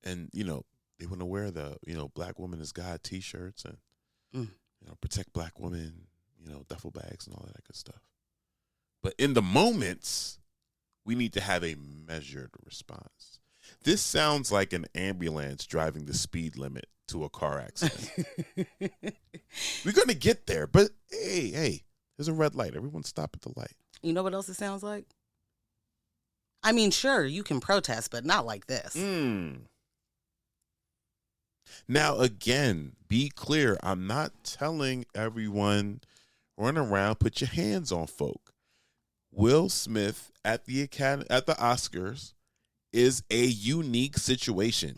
And, they want to wear the, Black Woman is God t-shirts and, protect black women, duffel bags and all that good stuff. But in the moments, we need to have a measured response. This sounds like an ambulance driving the speed limit to a car accident. We're going to get there, but hey, there's a red light. Everyone stop at the light. You know what else it sounds like? I mean, sure, you can protest, but not like this. Now, again, be clear. I'm not telling everyone run around, put your hands on folk. Will Smith at the Oscars is a unique situation.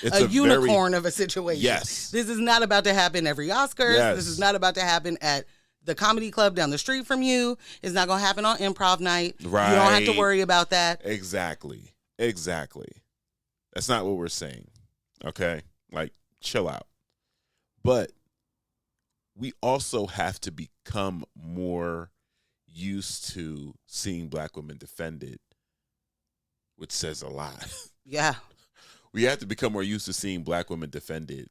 It's a unicorn of a situation. Yes. This is not about to happen every Oscars. Yes. This is not about to happen at the comedy club down the street from you. It's not going to happen on improv night. Right. You don't have to worry about that. Exactly. That's not what we're saying. Okay? Like, chill out. But we also have to become more used to seeing black women defended, which says a lot. Yeah. We have to become more used to seeing black women defended.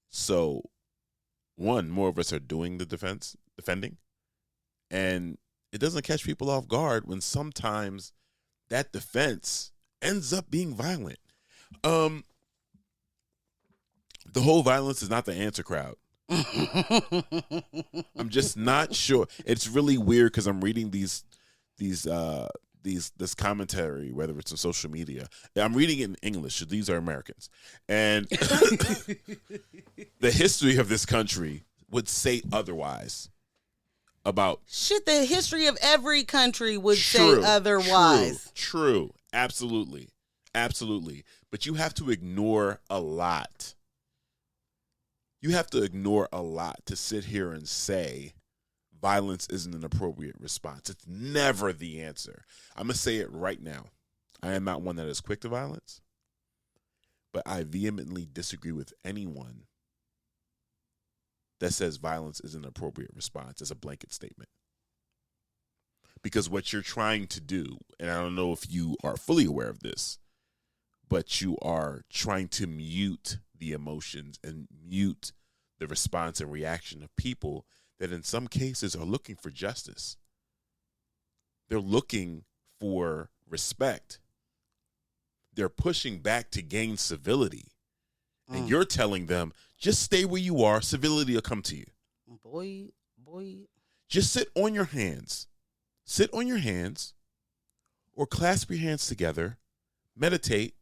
So, one, more of us are doing the defending. And it doesn't catch people off guard when sometimes that defense ends up being violent. The whole violence is not the answer crowd. I'm just not sure. It's really weird because I'm reading this commentary, whether it's on social media. I'm reading it in English. So these are Americans, and the history of this country would say otherwise. About shit, the history of every country would say otherwise. True, absolutely. But you have to ignore a lot. You have to ignore a lot to sit here and say violence isn't an appropriate response. It's never the answer. I'm going to say it right now. I am not one that is quick to violence, but I vehemently disagree with anyone that says violence is an appropriate response as a blanket statement. Because what you're trying to do, and I don't know if you are fully aware of this, but you are trying to mute the emotions and mute the response and reaction of people that in some cases are looking for justice. They're looking for respect. They're pushing back to gain civility. And you're telling them, just stay where you are. Civility will come to you. Boy. Just sit on your hands. Sit on your hands or clasp your hands together. Meditate.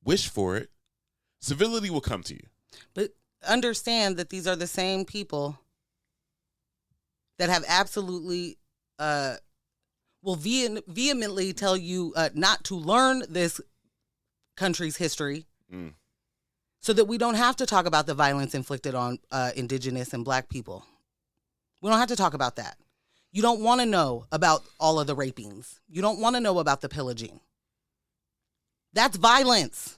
Wish for it. Civility will come to you. But understand that these are the same people that have absolutely will vehemently tell you not to learn this country's history so that we don't have to talk about the violence inflicted on indigenous and black people. We don't have to talk about that. You don't want to know about all of the rapings. You don't want to know about the pillaging. That's violence.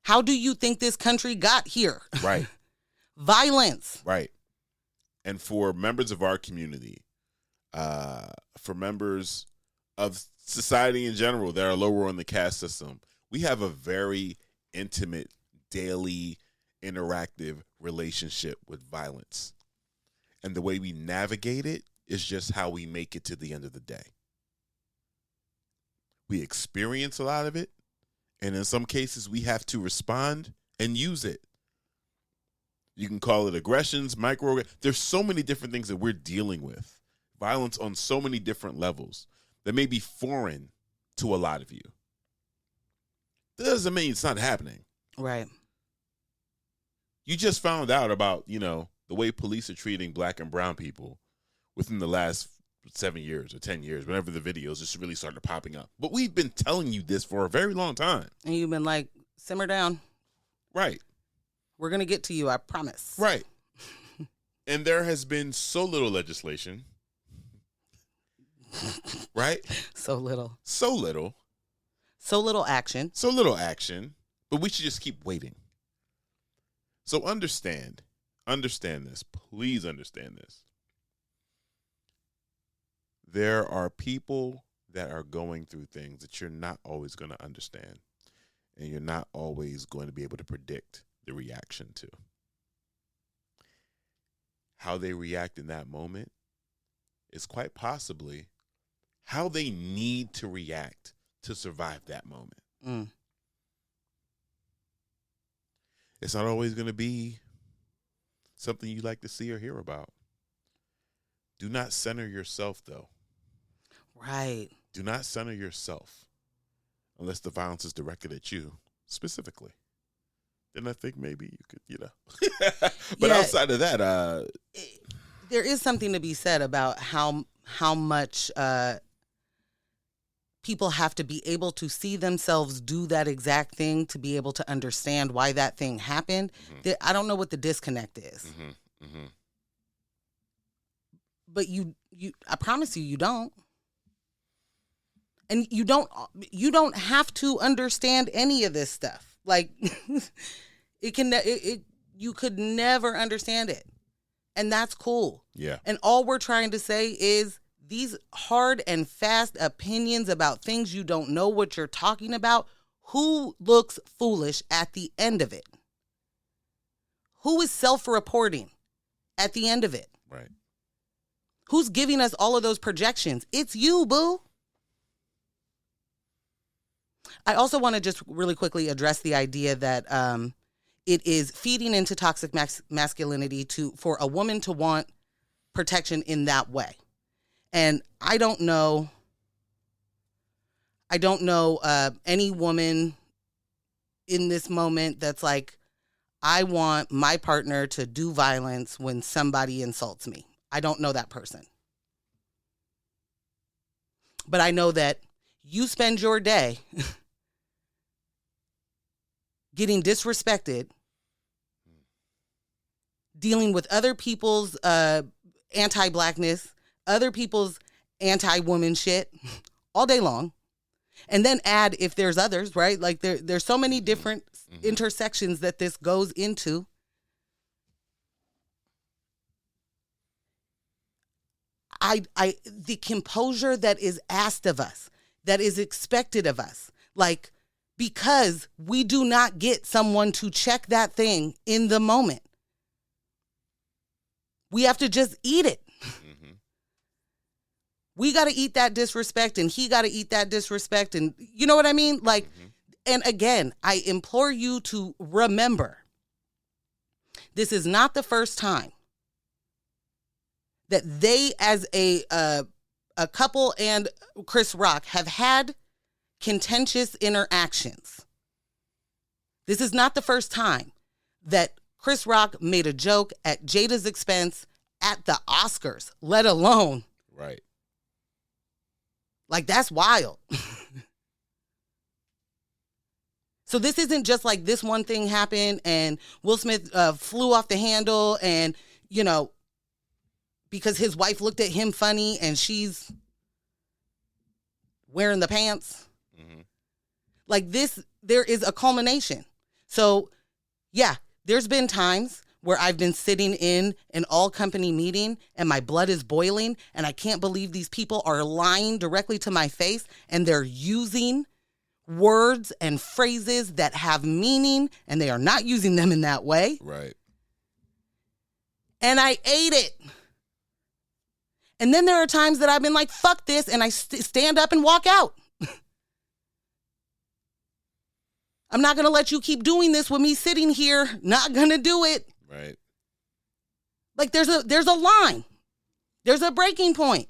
How do you think this country got here? Right. Violence. Right. And for members of our community, for members of society in general that are lower on the caste system, we have a very intimate, daily, interactive relationship with violence. And the way we navigate it is just how we make it to the end of the day. We experience a lot of it, and in some cases, we have to respond and use it. You can call it aggressions, micro. There's so many different things that we're dealing with. Violence on so many different levels that may be foreign to a lot of you. That doesn't mean it's not happening. Right. You just found out about, the way police are treating black and brown people within the last 7 years or 10 years, whenever the videos just really started popping up. But we've been telling you this for a very long time. And you've been like, simmer down. Right. We're going to get to you, I promise. Right. And there has been so little legislation. Right? So little. So little. So little action. So little action. But we should just keep waiting. So understand this. Please understand this. There are people that are going through things that you're not always going to understand. And you're not always going to be able to predict the reaction to. How they react in that moment is quite possibly how they need to react to survive that moment. It's not always going to be something you like to see or hear about. Do not center yourself, though. Right. Do not center yourself unless the violence is directed at you specifically. Then I think maybe you could, But outside of that, there is something to be said about how much people have to be able to see themselves do that exact thing to be able to understand why that thing happened. I don't know what the disconnect is. But you I promise you don't. And you don't have to understand any of this stuff. Like you could never understand it. And that's cool. Yeah. And all we're trying to say is these hard and fast opinions about things you don't know what you're talking about, who looks foolish at the end of it? Who is self-reporting at the end of it? Right. Who's giving us all of those projections? It's you, boo. I also want to just really quickly address the idea that it is feeding into toxic masculinity for a woman to want protection in that way. And I don't know any woman in this moment that's like, I want my partner to do violence when somebody insults me. I don't know that person. But I know that you spend your day getting disrespected, dealing with other people's anti-blackness, other people's anti-woman shit all day long. And then add if there's others, right? Like there's so many different intersections that this goes into. The composure that is asked of us, that is expected of us. Like, because we do not get someone to check that thing in the moment. We have to just eat it. Mm-hmm. We got to eat that disrespect, and he got to eat that disrespect. And you know what I mean? Like, and again, I implore you to remember, this is not the first time that they, as a couple and Chris Rock, have had contentious interactions. This is not the first time that Chris Rock made a joke at Jada's expense at the Oscars, let alone. Right. Like, that's wild. So this isn't just like this one thing happened and Will Smith flew off the handle and, you know, because his wife looked at him funny and she's wearing the pants. Mm-hmm. Like this, there is a culmination. So, yeah, there's been times where I've been sitting in an all-company meeting and my blood is boiling and I can't believe these people are lying directly to my face and they're using words and phrases that have meaning and they are not using them in that way. Right. And I ate it. And then there are times that I've been like, fuck this, and I stand up and walk out. I'm not going to let you keep doing this with me sitting here. Not going to do it. Right. Like there's a line. There's a breaking point.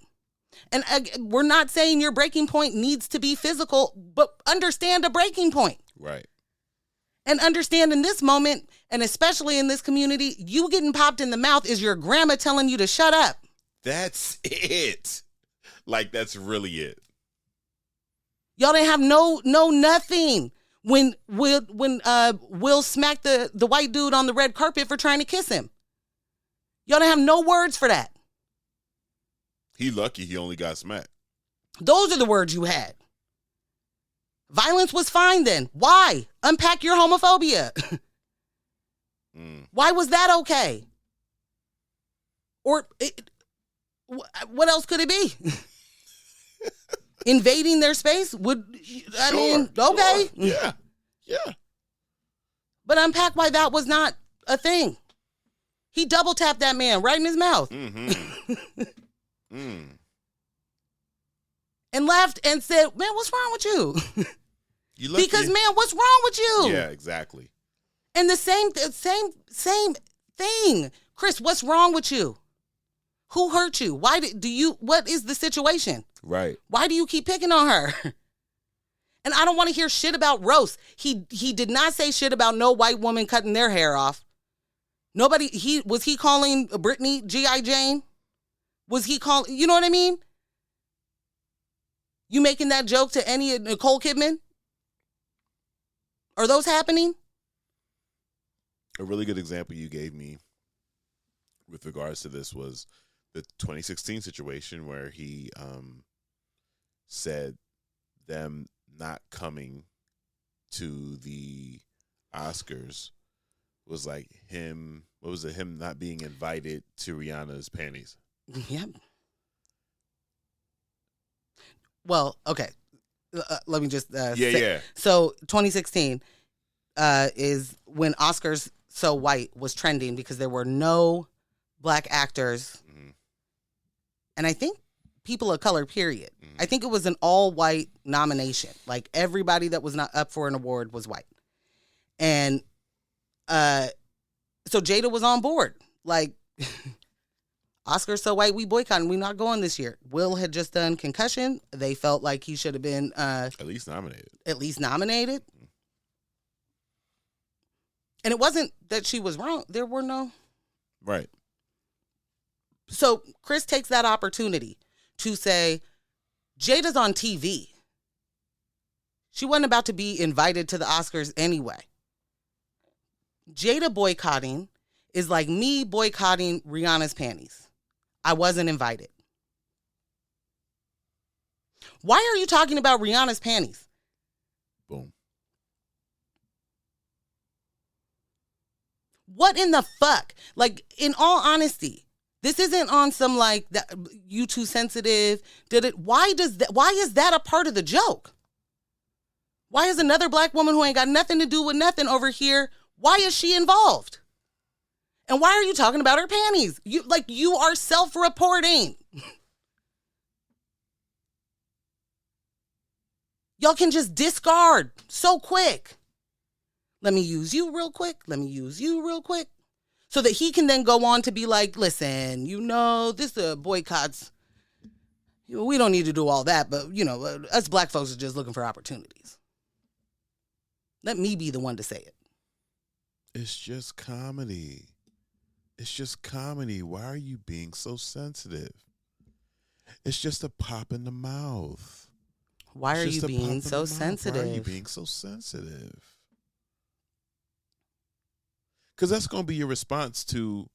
And we're not saying your breaking point needs to be physical, but understand a breaking point. Right. And understand in this moment, and especially in this community, you getting popped in the mouth is your grandma telling you to shut up. That's it. Like, that's really it. Y'all didn't have no nothing when Will smacked the white dude on the red carpet for trying to kiss him. Y'all didn't have no words for that. He lucky he only got smacked. Those are the words you had. Violence was fine then. Why? Unpack your homophobia. Why was that okay? Or what else could it be? Invading their space? I mean, okay. Sure. Yeah. But unpack why that was not a thing. He double tapped that man right in his mouth. Mm-hmm. And laughed and said, man, what's wrong with you? Because, man, what's wrong with you? Yeah, exactly. And the same thing. Chris, what's wrong with you? Who hurt you? What is the situation? Right. Why do you keep picking on her? And I don't want to hear shit about roast. He did not say shit about no white woman cutting their hair off. Nobody, was he calling Britney G.I. Jane? Was he calling, you know what I mean? You making that joke to any Nicole Kidman? Are those happening? A really good example you gave me with regards to this was the 2016 situation where he said them not coming to the Oscars was like him not being invited to Rihanna's panties. Yep. Well, okay. Let me just say. So 2016 is when Oscars So White was trending because there were no black actors. Mm-hmm. And I think people of color, period. Mm-hmm. I think it was an all-white nomination. Like, everybody that was not up for an award was white. And so Jada was on board. Like, Oscars So White, we boycotting. We not going this year. Will had just done Concussion. They felt like he should have been at least nominated. Mm-hmm. And it wasn't that she was wrong. There were no. Right. So Chris takes that opportunity to say, Jada's on TV. She wasn't about to be invited to the Oscars anyway. Jada boycotting is like me boycotting Rihanna's panties. I wasn't invited. Why are you talking about Rihanna's panties? Boom. What in the fuck? Like, in all honesty, this isn't on some like that you too sensitive. Why is that a part of the joke? Why is another black woman who ain't got nothing to do with nothing over here, why is she involved? And why are you talking about her panties? You are self-reporting. Y'all can just discard so quick. Let me use you real quick. Let me use you real quick. So that he can then go on to be like, listen, this boycotts. We don't need to do all that, but, us black folks are just looking for opportunities. Let me be the one to say it. It's just comedy. It's just comedy. Why are you being so sensitive? It's just a pop in the mouth. Why are you being so sensitive? Why are you being so sensitive? Because that's going to be your response to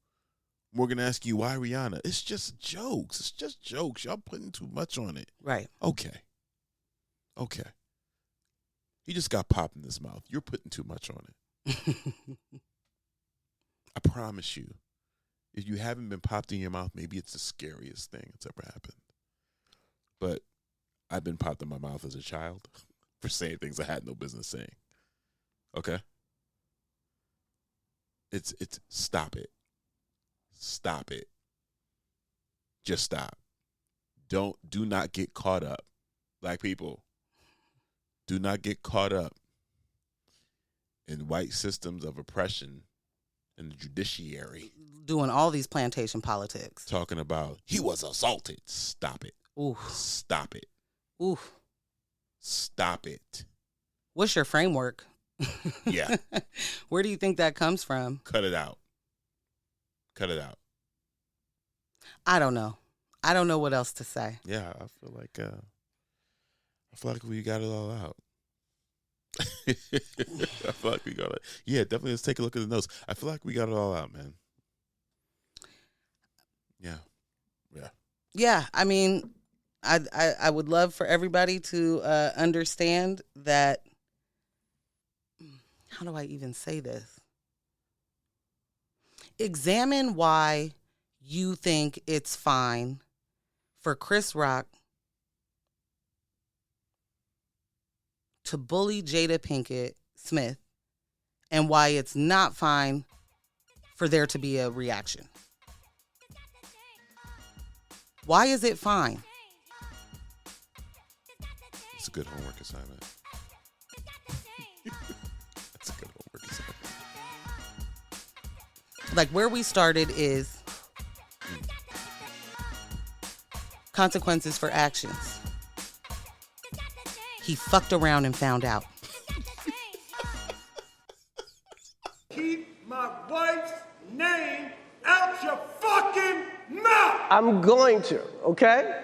Morgan asking you, why Rihanna? It's just jokes. It's just jokes. Y'all putting too much on it. Right. Okay. He just got popped in his mouth. You're putting too much on it. I promise you, if you haven't been popped in your mouth, maybe it's the scariest thing that's ever happened. But I've been popped in my mouth as a child for saying things I had no business saying. Okay? It's stop it. Stop it. Just stop. Do not get caught up. Black people, do not get caught up in white systems of oppression in the judiciary. Doing all these plantation politics. Talking about he was assaulted. Stop it. Ooh. Stop it. Ooh. Stop it. What's your framework? Yeah. Where do you think that comes from? Cut it out. Cut it out. I don't know. I don't know what else to say. Yeah, I feel like we got it all out. I feel like we got it. Yeah, definitely. Let's take a look at the notes. I feel like we got it all out, man. Yeah. Yeah. I mean, I would love for everybody to understand that. How do I even say this? Examine why you think it's fine for Chris Rock to bully Jada Pinkett Smith and why it's not fine for there to be a reaction. Why is it fine? It's a good homework assignment. That's a good homework assignment. Like where we started is consequences for actions. He fucked around and found out. Keep my wife's name out your fucking mouth! I'm going to, okay?